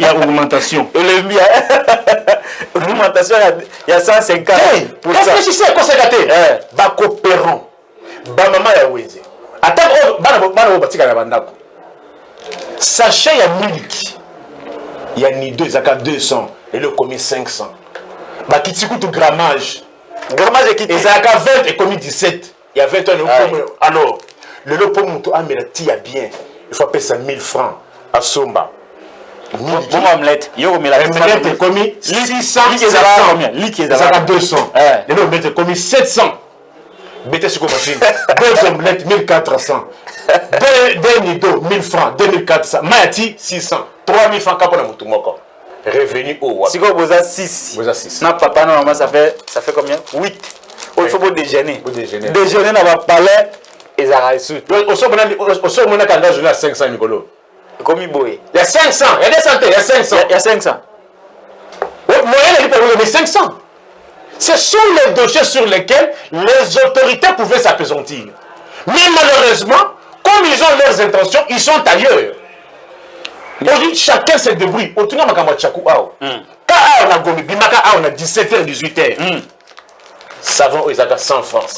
a augmentation. Augmentation il y a 150. Qu'est-ce que tu sais quoi c'est gâté? Ba coopérant. Ba maman ya weze. Attends bana batika na bandako. Sachet ya milk. Il y a ni 2 zaka 200 et le commis 500. Ba kitikutu tout grammage. Grammage qui ils ont 20 et commis 17. Il y a 20 ans alors le lot pour monter à melati a bien. Il faut payer 1000 francs à Somba. Bon omelette, yo omelette est commis 600 combien? Ça va 200. Le lot omelette est commis 700. Bête sur machine. 2 omelettes 1400. 2 nido 1000 francs, 2400. Mayati 600. 3000 francs pour la moutoumoko. Revenu au Wap. Si vous avez 6. Vous avez 6. Non, papa, non, maman, ça fait combien? 8. Il faut déjeuner. Déjeuner. Déjeuner dans votre palais, et ça va reçu. Au sol, on a quand même 500 Nicolo. Comme il boit. Il y a 500. Il y a des centaines. Il y a 500. Il y a 500. Moyen, il peut mais 500. Ce sont les dossiers sur lesquels les autorités pouvaient s'appesantir. Mais malheureusement, comme ils ont leurs intentions, ils sont ailleurs. Aujourd'hui, chacun se débrouille. Au tournant, on a Chakou. Quand on a Gomi, Bimaka, on a 17h, 18h. Savon, ils ont 100 francs.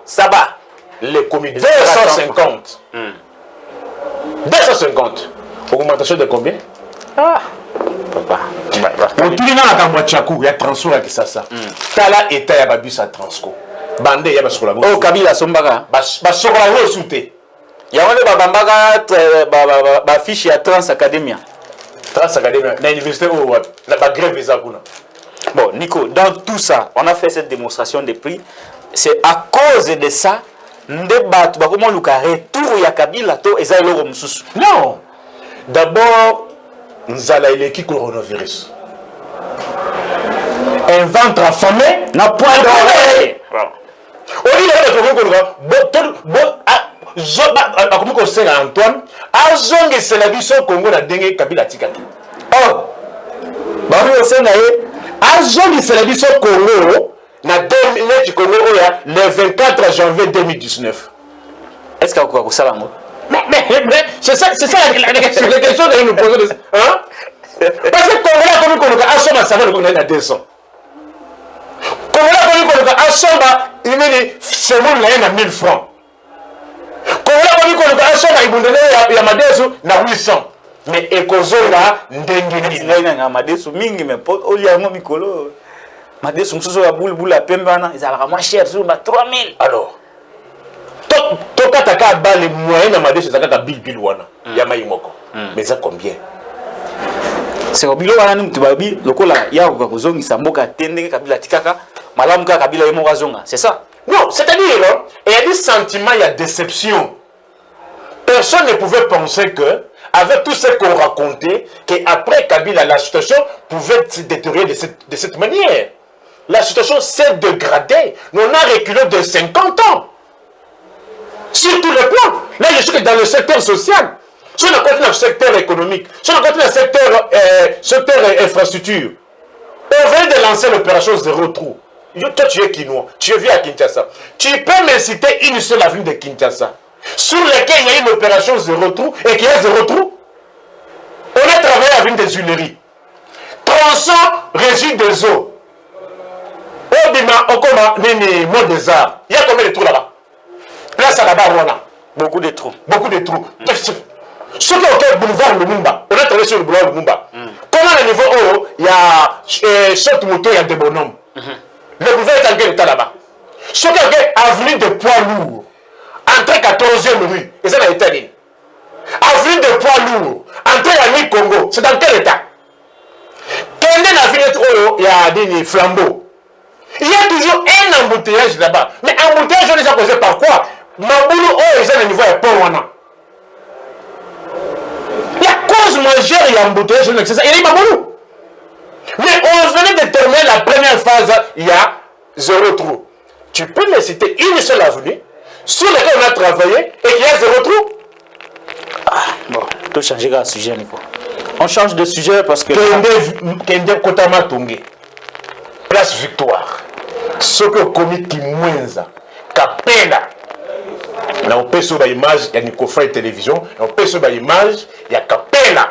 Ça va. Les comités 250. 250. Augmentation de combien? Papa. Au tournant, on a Chakou, il y a transport qui ça. Tala et Taya Babus à Transco. Bandé, il y a Basola. Oh, Kabila Sombara. Basola, souté. Il y a un fiche à Trans Academia. Trans Academia, dans l'université où la grève est à Bouna. Bon, Nico, dans tout ça, on a fait cette démonstration de prix. C'est à cause de ça, débat, comment le retour ya Kabila to et ça non. D'abord, nous allons élever le coronavirus. Un ventre affamé n'a point d'oreille. On dit comme on sait Antoine, azongi c'est la vie au Congo na dengue Kabila tikaki. Oh, bah oui, on sait azongi c'est la vie au Congo na le Congo le 24 janvier 2019. Est-ce qu'il y a quoi ça là? Mais c'est ça la question que nous posons. Hein? Parce que Congo comme on a assommé ça va le Congo na 200. Congo comme on a assommé il dit c'est mon là 1000 francs. Il y a Madesu na 800. Mais Ekozonga ndengeni. Na Madesu mingi mais au lieu de Mikolo. Madesu msusu ya boule la pembana, ils allaient moins cher sur 3000. Alors, toka taka ba les moyens na Madesu zakaka bill wana. Ya maimoko. Mais ça combien? C'est au bilo wana mtu babi lokola ya ko kozongi samboka tendenge Kabila tikaka, malamu ka Kabila yemo wazonga. C'est ça? Non, c'est-à-dire il y a des sentiments, il y a déception. Personne ne pouvait penser que, avec tout ce qu'on racontait, qu'après Kabila, la situation pouvait se détériorer de cette manière. La situation s'est dégradée. On a reculé de 50 ans. Sur tous les plans. Là, je suis que dans le secteur social, si on a continué dans le secteur économique, si on a continué dans le secteur infrastructure, on vient de lancer l'opération Zéro Trou. Toi, tu es Kinois, tu vis à Kinshasa. Tu peux me citer une seule avenue de Kinshasa sur laquelle il y a une opération Zéro Trou et qu'il y a Zéro Trou. On a travaillé à l'avenue des Huileries. Tronçon, régie des eaux. Obima, Okoma, Nini, Mont des Arts. Il y a combien de trous là-bas? Place à la barre, on a. Beaucoup de trous. Beaucoup de trous. Ce qui est au boulevard Lumumba, on a travaillé sur le boulevard Lumumba. Comment à niveau haut, il y a cette moto, il y a des bonhommes. Le boulevard est en quel état là-bas? Ce qui est avenue de poids lourds, entrée 14e rue, et ça n'a été dit. Avenue de poids lourds, entrée à Congo, c'est dans quel état? Quel est la ville où il y a des flambeaux? Il y a toujours un embouteillage là-bas. Mais embouteillage, on les a causé par quoi? Maboulou, ils ont le niveau de Pont-Wana. La cause majeure, il y a embouteillage, c'est ça. Il y a Maboulou. Mais on venait de terminer la première phase, il y a Zéro Trou. Tu peux me citer une seule avenue sur laquelle on a travaillé et qu'il y a Zéro Trou? Bon, on peut changer de sujet, Nico. On change de sujet parce que... Kende Kotama Tongé, place Victoire. Ce que commis qui mwenza, capella. Na opeso ba image ya Nikofai télévision, na opeso ba image ya capella,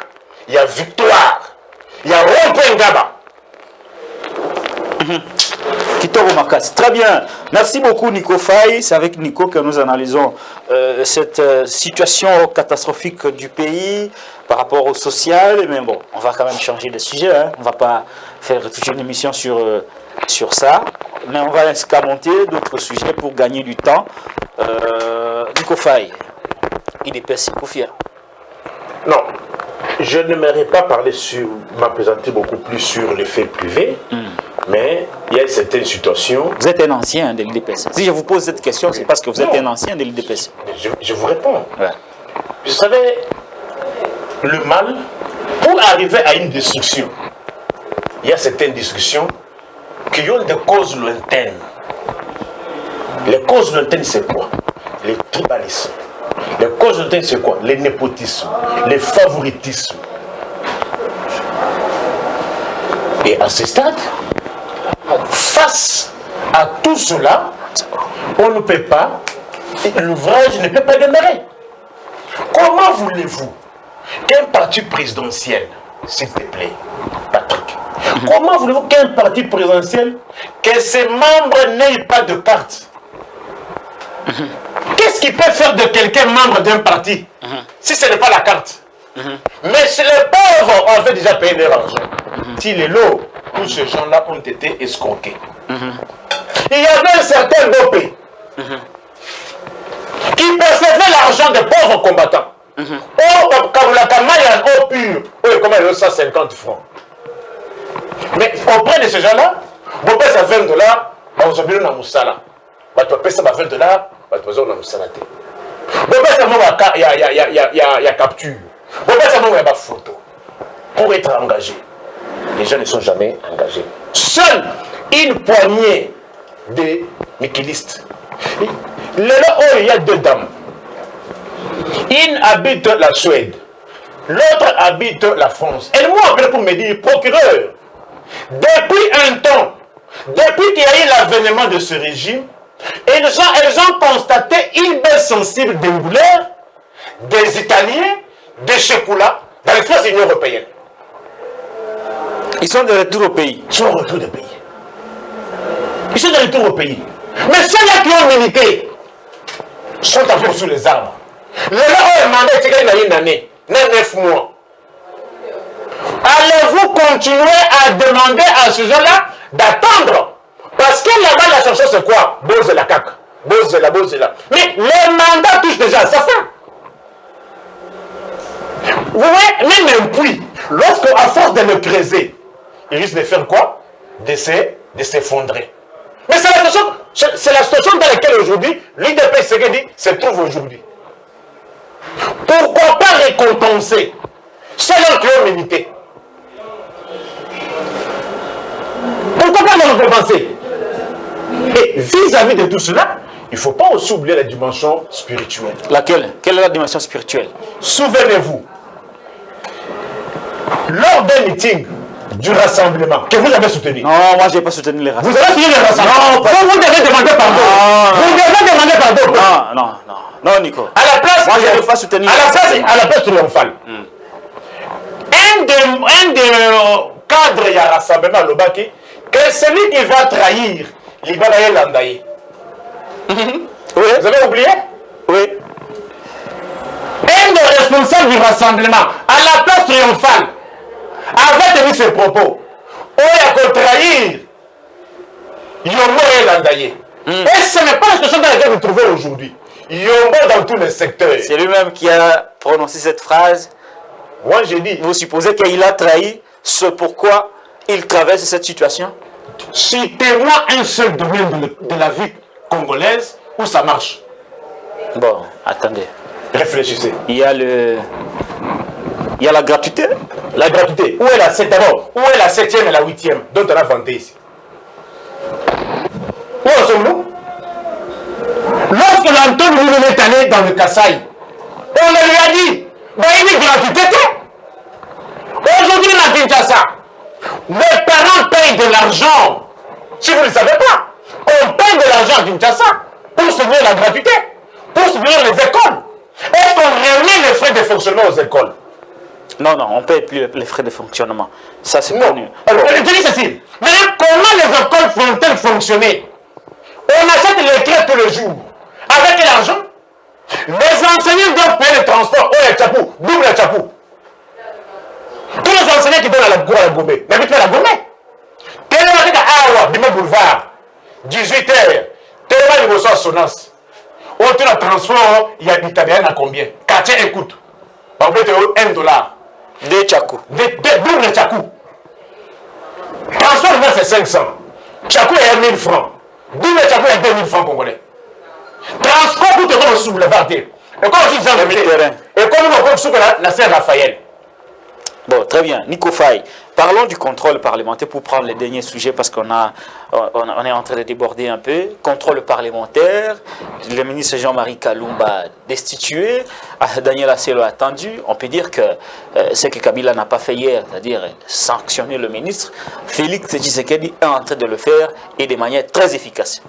ya victoire, ya rompe ngaba. Kitoko Makasi. Très bien. Merci beaucoup Nikofai. C'est avec Nico que nous analysons cette situation catastrophique du pays par rapport au social. Mais bon, on va quand même changer de sujet. Hein. On ne va pas faire toute une émission sur ça. Mais on va escamonter d'autres sujets pour gagner du temps. Nikofai, il est passé Koufia. Non, je n'aimerais pas m'appesantir beaucoup plus sur les faits privés. Mais il y a certaines situations. Vous êtes un ancien de l'IDPS. Si je vous pose cette question, c'est parce que vous êtes un ancien de l'IDPS. Je vous réponds. Ouais. Vous savez, le mal, pour arriver à une destruction, il y a certaines discussions qui ont des causes lointaines. Les causes lointaines, c'est quoi? Les tribalismes. Les causes lointaines, c'est quoi? Les népotismes, les favoritismes. Et à ce stade, face à tout cela, on ne peut pas, l'ouvrage ne peut pas démarrer. Comment voulez-vous qu'un parti présidentiel, s'il te plaît, Patrick, comment voulez-vous qu'un parti présidentiel, que ses membres n'aient pas de carte? Qu'est-ce qui peut faire de quelqu'un membre d'un parti si ce n'est pas la carte? Mais si les pauvres avaient déjà payé leur argent, si les lots, tous ces gens-là ont été escroqués. Il y avait un certain Dopé qui percevait l'argent des pauvres combattants. Comme la Kamaya au pur, comment il a 150 francs. Mais auprès de ces gens-là, vous payez ça $20, vous avez un moussala. Vous payez ça $20, vous avez un moussala. Vous payez ça, il y a capture. Vous payez ça, il y a photo. Pour être engagé. Les gens ne sont jamais engagés. Seule une poignée de mikilistes. Là, il y a deux dames. Une habite la Suède. L'autre habite la France. Elles m'ont appelé pour me dire, procureur, depuis un temps, depuis qu'il y a eu l'avènement de ce régime, elles ont constaté une baisse sensible des douleurs, des Italiens, des Chekoula, dans l'espace de l'Union européenne. Ils sont de retour au pays. Ils sont de retour au pays. Ils sont de retour au pays. Mais ceux-là qui ont milité sont encore sous les arbres. Le là où mandat est une année, 9 mois. Allez-vous continuer à demander à ce gens-là d'attendre? Parce que là-bas, la chanson, c'est quoi? Bose la caca. Bose la. Mais le mandat touche déjà à sa fin. Vous voyez, même un puits, lorsque, à force de le creuser, il risque de faire quoi? De s'effondrer. Mais c'est la situation dans laquelle aujourd'hui, l'IDP se trouve aujourd'hui. Pourquoi pas récompenser ceux qui ont milité? Pourquoi pas les récompenser? Et vis-à-vis de tout cela, il ne faut pas aussi oublier la dimension spirituelle. Laquelle? Quelle est la dimension spirituelle? Souvenez-vous, lors d'un meeting du rassemblement que vous avez soutenu. Non, moi je n'ai pas soutenu les rassemblements. Vous avez soutenu les rassemblements. Non, vous devez demander pardon. Vous devez demander pardon. Non, Nico. À la place, moi je n'ai pas soutenu. À la place triomphale. Un des cadres du rassemblement à Lobaki, que celui qui va trahir, il va aller l'endailler. Oui. Vous avez oublié? Oui. Un des responsables du rassemblement, à la place triomphale, avait tenu ses propos. On a trahir. Yombo est l'endaillé. Et ce n'est pas la situation dans laquelle vous trouvez aujourd'hui. Yombo dans tous les secteurs. C'est lui-même qui a prononcé cette phrase. Moi j'ai dit. Vous supposez qu'il a trahi ce pourquoi il traverse cette situation? Citez-moi un seul domaine de la vie congolaise où ça marche. Bon, attendez. Réfléchissez. Il y a la gratuité. La gratuité. Où est la 7e d'abord? Où est la 7e et la 8e dont on a vanté ici? Où en sommes-nous? Lorsque l'Antoine Moulin est allé dans le Kasaï, on lui a dit, bah, il y a une gratuité. Aujourd'hui, dans Kinshasa, les parents payent de l'argent. Si vous ne le savez pas, On paye de l'argent à Kinshasa pour subvenir la gratuité, pour subvenir les écoles. Est-ce qu'on remet les frais de fonctionnement aux écoles? Non, non, on ne paye plus les frais de fonctionnement. Ça, c'est Non. connu. Alors, je dis ceci. Mais comment les écoles vont-elles fonctionner? On achète les clés tous les jours. Avec quel argent? Les enseignants doivent payer le transport. Oh, les tchapou, double les tchapou. Tous les enseignants qui donnent à la cour à la Gomé, n'habitent pas à la Gomé. Quel est le Awa, Bima Boulevard, 18h, tellement de besoins assonance. On te le transport, il y a l'Italien à combien? Quartier, écoute. Par exemple, $1. Des tchakou. Double tchakou. Transport, c'est 500. Tchakou est 1000 francs. Double tchakou est 2000 francs congolais. Transport pour te rendre sous le boulevard. Et comme je disais, et comme nous avons sous la Saint-Raphaël. Bon, très bien. Nico Faye, parlons du contrôle parlementaire pour prendre les derniers sujets parce qu'on est en train de déborder un peu. Contrôle parlementaire, le ministre Jean-Marie Kalumba destitué, Daniel Asselo attendu. On peut dire que ce que Kabila n'a pas fait hier, c'est-à-dire sanctionner le ministre, Félix Tshisekedi est en train de le faire et de manière très efficace.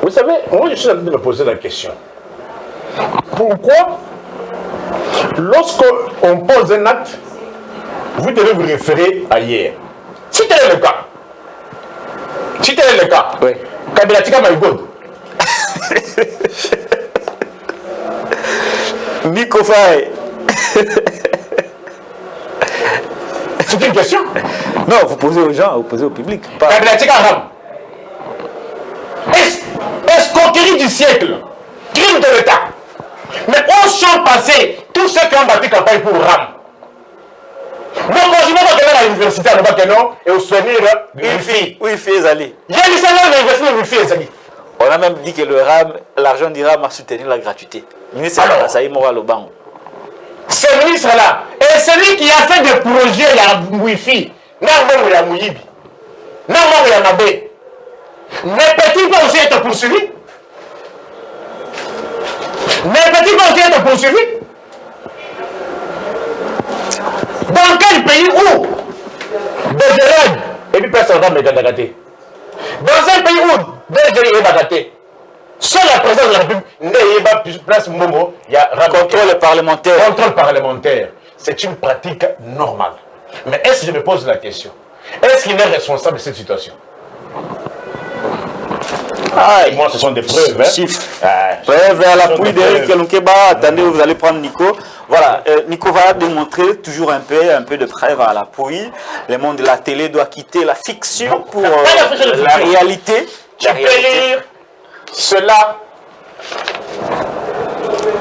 Vous savez, moi je suis en train de me poser la question. Pourquoi, lorsqu'on pose un acte, vous devez vous référer à hier? Si tel est le cas, Oui. Kabila Tika Maïgod. Nico Faye. C'est une question. Non, vous posez aux gens, vous posez au public. Pas... Kabila Tika Ram. Escroquerie du siècle, crime de l'État. Mais au champ passé, tous ceux qui ont battu campagne pour RAM. Nous continuons à aller à l'université à Nobakeno et au souvenir d'une fille. Oui, Fezali. Il y a l'histoire de l'université d'une fille, Zali. On a même dit que l'argent du RAM a soutenu la gratuité. Ministre Saï Mora Lobango. Ce ministre-là est celui qui a fait des projets à la Wi-Fi. N'importe la Mouyibi. N'importe la Mabé. Ne peut-il pas aussi être poursuivi? Ne peut-il pas aussi être poursuivi? Dans quel pays où des élèves, et puis personne ne va me gâter. Dans un pays où des élèves vont gâter, seule la présidence de la République n'est pas place Momo, il y a contrôle parlementaire. Contrôle parlementaire, c'est une pratique normale. Mais est-ce que je me pose la question, est-ce qu'il est responsable de cette situation? Ah, moi, ce sont des preuves. Chiffres. Preuves à l'appui d'Eric Lunkeba. Attendez, vous allez prendre Nico. Voilà, Nico va démontrer toujours un peu de preuves à l'appui. Le monde de la télé doit quitter la fiction pour la réalité. Tu peux lire cela.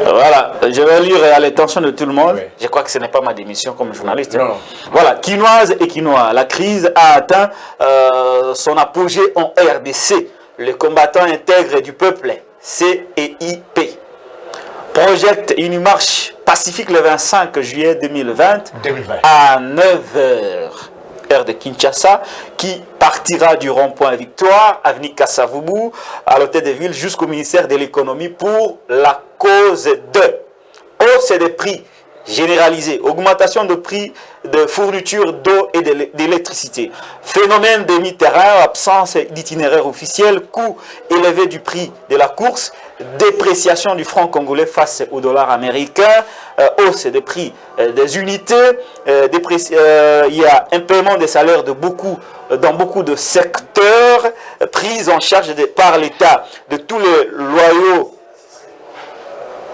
Voilà, je vais lire à l'attention de tout le monde. Oui. Je crois que ce n'est pas ma démission comme journaliste. Non. Voilà, Quinoise et Quinois. La crise a atteint son apogée en RDC. Les combattants intègres du peuple, CEIP, projette une marche pacifique le 25 juillet 2020 à 9h, heure de Kinshasa, qui partira du rond-point Victoire, avenue Kassavubu, à l'hôtel de ville, jusqu'au ministère de l'économie pour la cause de hausse des prix généralisée, augmentation de prix de fourniture d'eau et d'électricité, phénomène de mi-terrain, absence d'itinéraire officiel, coût élevé du prix de la course, dépréciation du franc congolais face au dollar américain, hausse des prix des unités, il y a un paiement des salaires de dans beaucoup de secteurs, prise en charge par l'État de tous les loyaux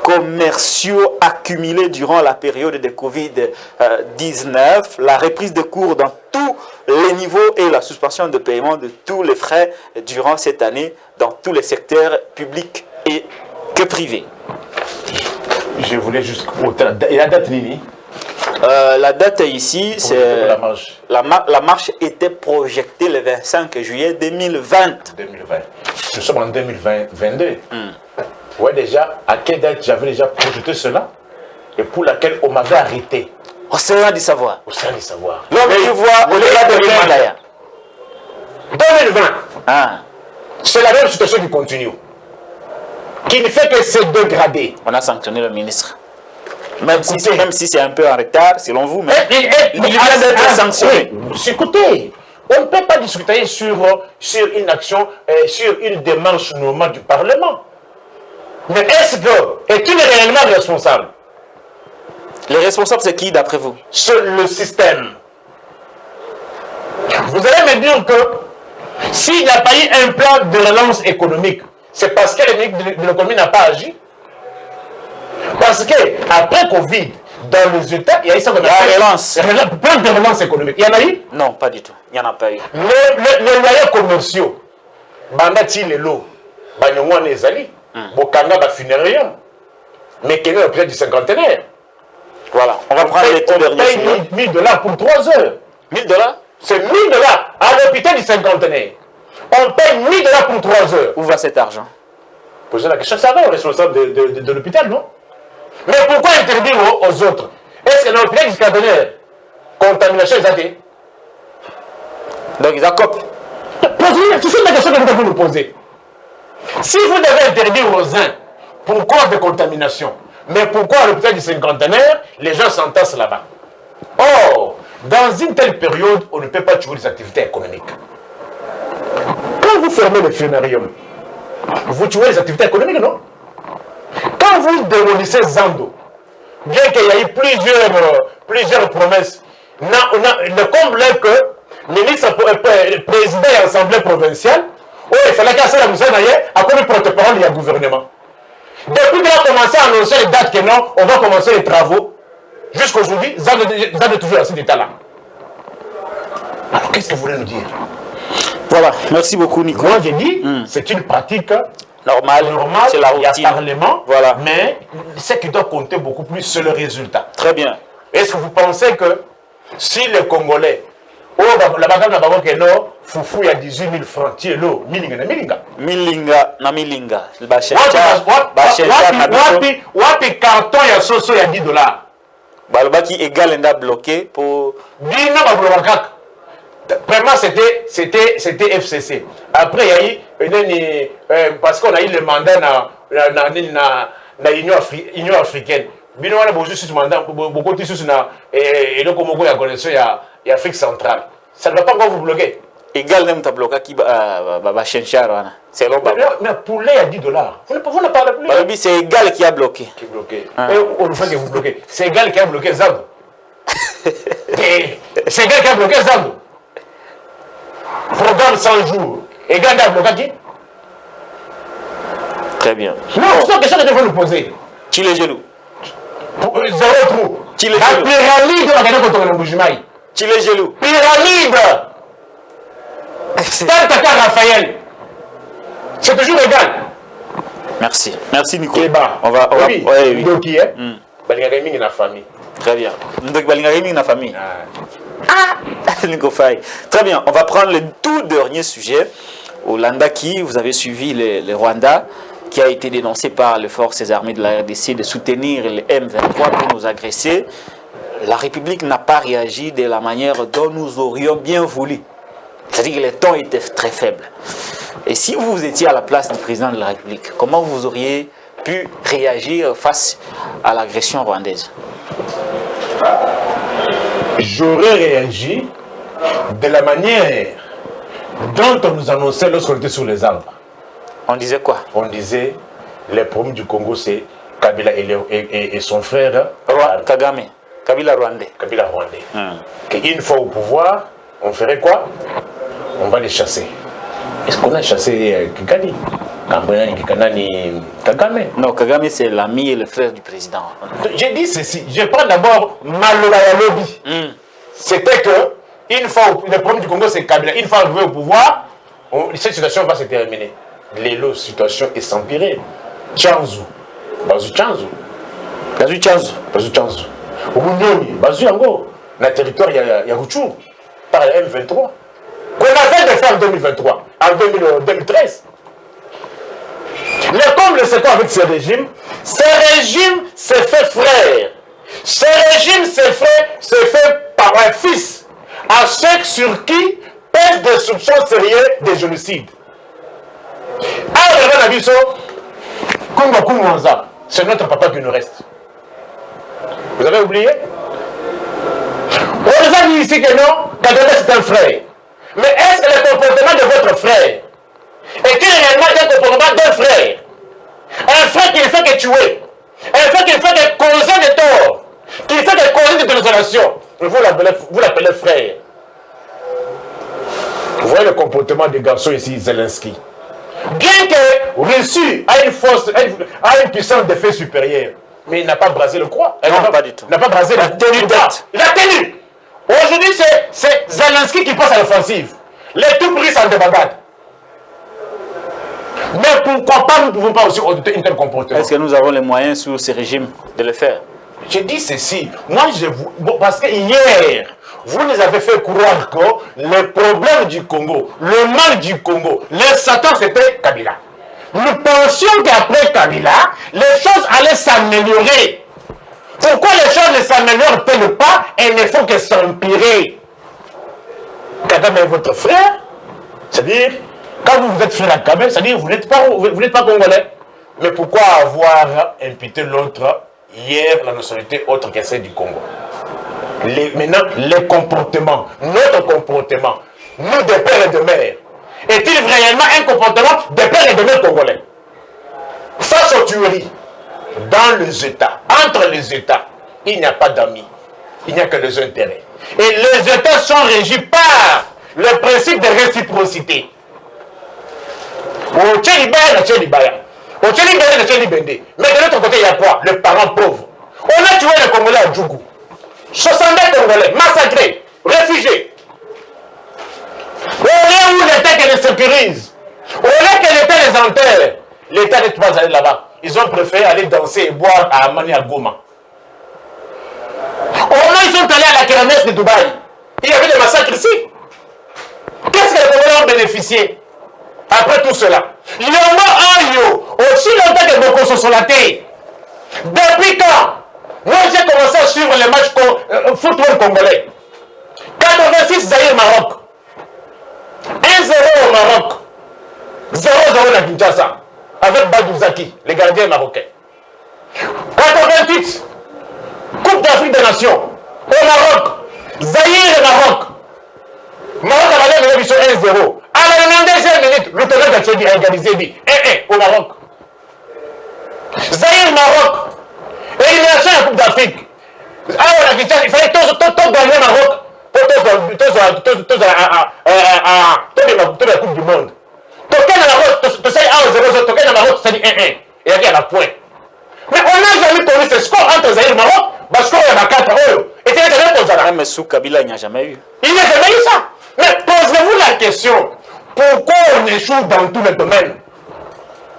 commerciaux accumulés durant la période de Covid-19, la reprise de cours dans tous les niveaux et la suspension de paiement de tous les frais durant cette année dans tous les secteurs publics et que privés. Je voulais juste... Et la date, Nini? La date ici, c'est... La marche était projetée le 25 juillet 2020. 2020. Nous sommes en 2022. Ouais, déjà, à quelle date j'avais déjà projeté cela et pour laquelle on m'avait arrêté? Océan du savoir. Océan du savoir. L'homme qui voit au-delà de l'Himalaya. 2020. Ah. C'est la même situation qui continue. Qui ne fait que se dégrader. On a sanctionné le ministre. Même si c'est un peu en retard, selon vous, mais il vient d'être sanctionné. Oui, écoutez, On ne peut pas discuter sur une action, sur une démarche normale du Parlement. Mais est-il réellement responsable? Les responsables, c'est qui d'après vous? C'est le système. Vous allez me dire que s'il n'y a pas eu un plan de relance économique, c'est parce que le ministre de l'économie n'a pas agi. Parce qu'après Covid, dans les États, il y a eu ça. La relance. Plan de relance économique. Il y en a eu? Non, pas du tout. Il n'y en a pas eu. Les loyers commerciaux, bandati lelo, banyongwa nezali, bokanga ba funérarium, mais quel est le prix du cinquantenaire? Voilà, on va prendre les tout derniers sujets. On paye $1000 pour 3 heures. $1000? C'est $1000 à l'hôpital du cinquantenaire. On paye $1000 pour 3 heures. Où va cet argent? Posez la question, ça va au responsable de l'hôpital, non? Mais pourquoi interdire aux autres? Est-ce que dans l'hôpital du cinquantenaire, contamination est donc ils accopent. C'est une question que nous devons nous poser. Si vous devez interdire aux uns pour cause de contamination, mais pourquoi à l'hôpital du cinquantenaire, les gens s'entassent là-bas? Or, dans une telle période, on ne peut pas tuer les activités économiques. Quand vous fermez le funérarium, vous tuez les activités économiques, non? Quand vous démolissez Zando, bien qu'il y ait plusieurs promesses, le comble est que ministre, président et assemblée provinciale, il fallait qu'à la mission d'ailleurs, à quoi le porte-parole du gouvernement. Depuis qu'il a commencé à annoncer les dates que non, on va commencer les travaux, jusqu'aujourd'hui, Zando est toujours à cet état-là. Alors qu'est-ce que vous voulez nous dire? Voilà, merci beaucoup Nico. Moi j'ai dit, c'est une pratique normale, c'est la routine. Il y a Parlement, voilà. Mais ce qui doit compter beaucoup plus, c'est le résultat. Très bien. Est-ce que vous pensez que si les Congolais, la bagage n'a pas que non, foufou il y a 18 000 francs, tu es là, milinga na milinga. Milinga na milinga. Wapi carton il y a soso il y a $10. Balobaki égal enda bloqué pour. Dina ba blokaka. Vraiment c'était FCC. Après il y a eu parce qu'on a eu le mandat na Union africaine. Bino wana bozu sur mandat beaucoup de sous na et donc comme ya connexion ya Afrique centrale. Ça ne va pas encore vous bloquer. Égal même ta bloqué qui ba chenchar wana. C'est long pas. Mais poulet à $10. Vous ne parlez plus. Balobi c'est égal qui a bloqué. Qui bloqué. Et on le fait que vous bloquez. C'est égal qui a bloqué Zando. C'est égal qui a bloqué Zando. Programme 100 jours. Égal qui a bloqué qui? Très bien. Non, c'est une question que je vais nous poser. Qui les genoux? Zéro trou. La pyramide de la Gana contre le Boujimaï. Qui les genoux? Pyramide. Stade Raphaël. C'est toujours égal. Merci. Merci Nico. On va oui. Donc qui est Balinga na famille. Très bien. Donc Balinga na famille. Nico Faye. Très bien. On va prendre le tout dernier sujet. Au Landaki, vous avez suivi le Rwanda qui a été dénoncé par les forces armées de la RDC de soutenir le M23 pour nous agresser. La République n'a pas réagi de la manière dont nous aurions bien voulu. C'est-à-dire que le ton était très faible. Et si vous étiez à la place du président de la République, comment vous auriez pu réagir face à l'agression rwandaise? J'aurais réagi de la manière dont on nous annonçait lorsqu'on était sur les arbres. On disait quoi? On disait, les problèmes du Congo, c'est Kabila et son frère Kagame. Kabila rwandais. Kabila rwandais. Qu'une fois au pouvoir, on ferait quoi? On va les chasser. Est-ce qu'on a chassé Kigali? Kagame? Non, Kagame c'est l'ami et le frère du président. J'ai dit ceci. Je prends d'abord Malolaya Lobby. C'était que, une fois, le problème du Congo, c'est Kabila. Une fois arrivé au pouvoir, cette situation va se terminer. La situation est s'empirer. Tchanzu. Bazu Tchanzu. Bazu Tchanzu. Bazu Tchanzu. Runyoni. Bazu Yango. Dans le territoire, il y a Ruchou. Par le M23. Qu'on a fait de faire en 2023. En 2013. Le comble, c'est quoi avec ce régime? Ce régime s'est fait frère. Ce régime s'est fait par un fils à ceux sur qui pèsent des soupçons sérieux de génocide. Alors, Nabiso, Kongo Koumanza, c'est notre papa qui nous reste. Vous avez oublié? On nous a dit ici que non, Kagame c'est un frère. Mais est-ce que le comportement de votre frère est-il réellement un comportement d'un frère? Un frère qui ne fait que tuer, un frère qui ne fait que causer des torts, qui fait que causer des désolation. Vous l'appelez frère. Vous voyez le comportement des garçons ici, Zelensky. Bien que Russie a une puissance d'effet supérieure, mais il n'a pas brasé le croix. Non, pas du tout. Il n'a pas brasé le croix. Il a tenu. Aujourd'hui, c'est Zelensky qui passe à l'offensive. Les tout pris sont de Bagdad. Mais pourquoi pas nous ne pouvons pas aussi auditer un tel comportement? Est-ce que nous avons les moyens sous ce régime de le faire? Je dis ceci. Moi, parce que hier, vous nous avez fait croire que le problème du Congo, le mal du Congo, le Satan, c'était Kabila. Nous pensions qu'après Kabila, les choses allaient s'améliorer. Pourquoi les choses ne s'améliorent-elles pas et ne font que s'empirer? Kagame est votre frère, c'est-à-dire, quand vous êtes frère à Kagame, c'est-à-dire vous n'êtes pas congolais. Mais pourquoi avoir imputé l'autre hier la nationalité autre que celle du Congo? Maintenant, les comportements, notre comportement, nous de père et de mère, est-il réellement un comportement de père et de mère congolais? Face aux tueries, dans les États, entre les États, il n'y a pas d'amis, il n'y a que des intérêts. Et les États sont régis par le principe de réciprocité. Au Tchelibaya, au Tchelibaya, mais de l'autre côté, il y a quoi? Le parent pauvre. On a tué les Congolais à Djougou. 60 Congolais massacrés, réfugiés. Au lieu où l'État qui les sécurise, au lieu que l'État les enterre, l'État n'est pas allé là-bas. Ils ont préféré aller danser et boire à Amani à Goma. Au moins, ils sont allés à la kermesse de Dubaï. Il y avait des massacres ici. Qu'est-ce que les Congolais ont bénéficié après tout cela? Il y a aussi longtemps que beaucoup sont sur la terre. Depuis quand? Moi, j'ai commencé à suivre les matchs football congolais. 86 Zaïre Maroc. 1-0 au Maroc. 0-0 à Kinshasa. Avec Badouzaki, les gardiens marocains. 88, Coupe d'Afrique des Nations. Au Maroc. Zaïre et Maroc. Maroc a gagné 1-0. À la 92e minute, le tonnerre d'Atchedi a égalisé 1-1 au Maroc. Zaïre, Maroc. Élimination de la Coupe d'Afrique. Alors, il fallait tout gagner au Maroc pour tout la Coupe du Monde. Toquer dans la route, tu sais 1-0, toquer dans la route, ça dit 1-1. Et il y a la pointe. Mais on n'a jamais connu ce score entre Zaïre et Maroc, parce qu'il y a 4 euros. Et c'est un mais sous Kabila, il n'y a jamais eu. Il n'y a jamais eu ça. Mais posez-vous la question, pourquoi on échoue dans tous les domaines?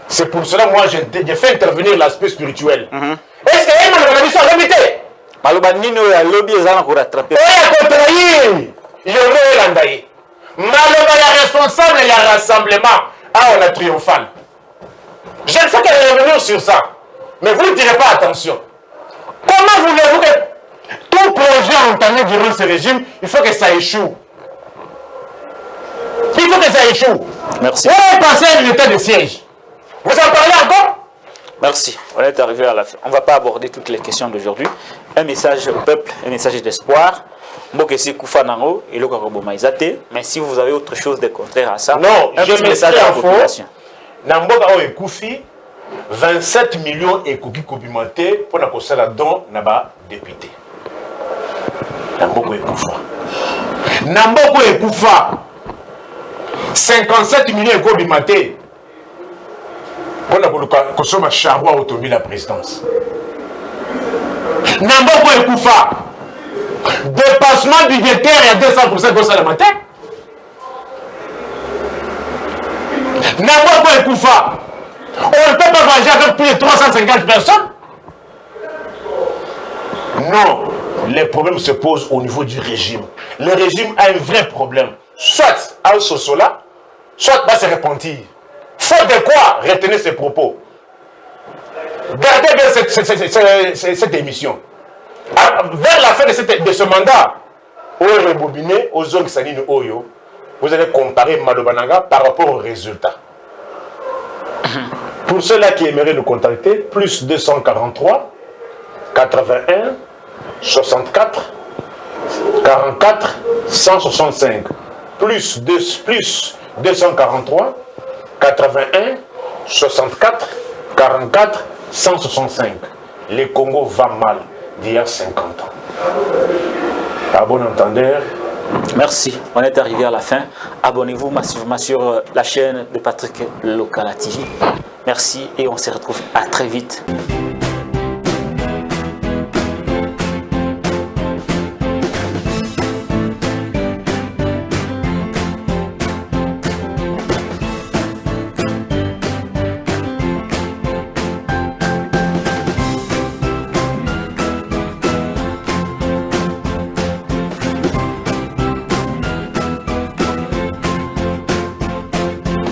C'est pour cela moi j'ai fait intervenir l'aspect spirituel. Est-ce qu'il y a une maladie sur la vérité? Malobanino ya lobby ezana ko rattraper. Et à contraire, il y a l'andaï. Maloba ya responsable et ya rassemblement. Ah, on a triomphal. Je ne sais qu'elle revenir sur ça. Mais vous ne direz pas attention. Comment voulez-vous que tout projet entamé durant ce régime, il faut que ça échoue? Il faut que ça échoue. Merci. On est passé à l'état de siège. Vous en parlez encore? Merci. On est arrivé à la fin. On ne va pas aborder toutes les questions d'aujourd'hui. Un message au peuple, un message d'espoir. Mais si vous avez autre chose de contraire à ça, non, un petit message à la population. Namboka Koufi, 27 millions et cookies complimentés pour la don naba député. Namboka Koufa. Namboka Koufa. 57 millions et complimentés pour la consommer charbon automobile à la présidence. Namboka Koufa. Dépassement budgétaire à 200% de salaire matin. Namboka Koufa. On ne peut pas manger avec plus de 350 personnes. Non, les problèmes se posent au niveau du régime. Le régime a un vrai problème. Soit à Sosola, soit va se repentir. Faute de quoi retenir ses propos. Gardez bien cette émission. Vers la fin de ce mandat, au rebobiné, aux zones sanines Oyo, vous allez comparer Malobananga par rapport aux résultats. Pour ceux-là qui aimeraient nous contacter, plus 243 81 64 44 165. plus 243 81 64 44 165. Le Congo va mal d'il y a 50 ans. À bon entendeur. Merci. On est arrivé à la fin. Abonnez-vous massivement sur la chaîne de Patrick Lokala TV. Merci et on se retrouve à très vite.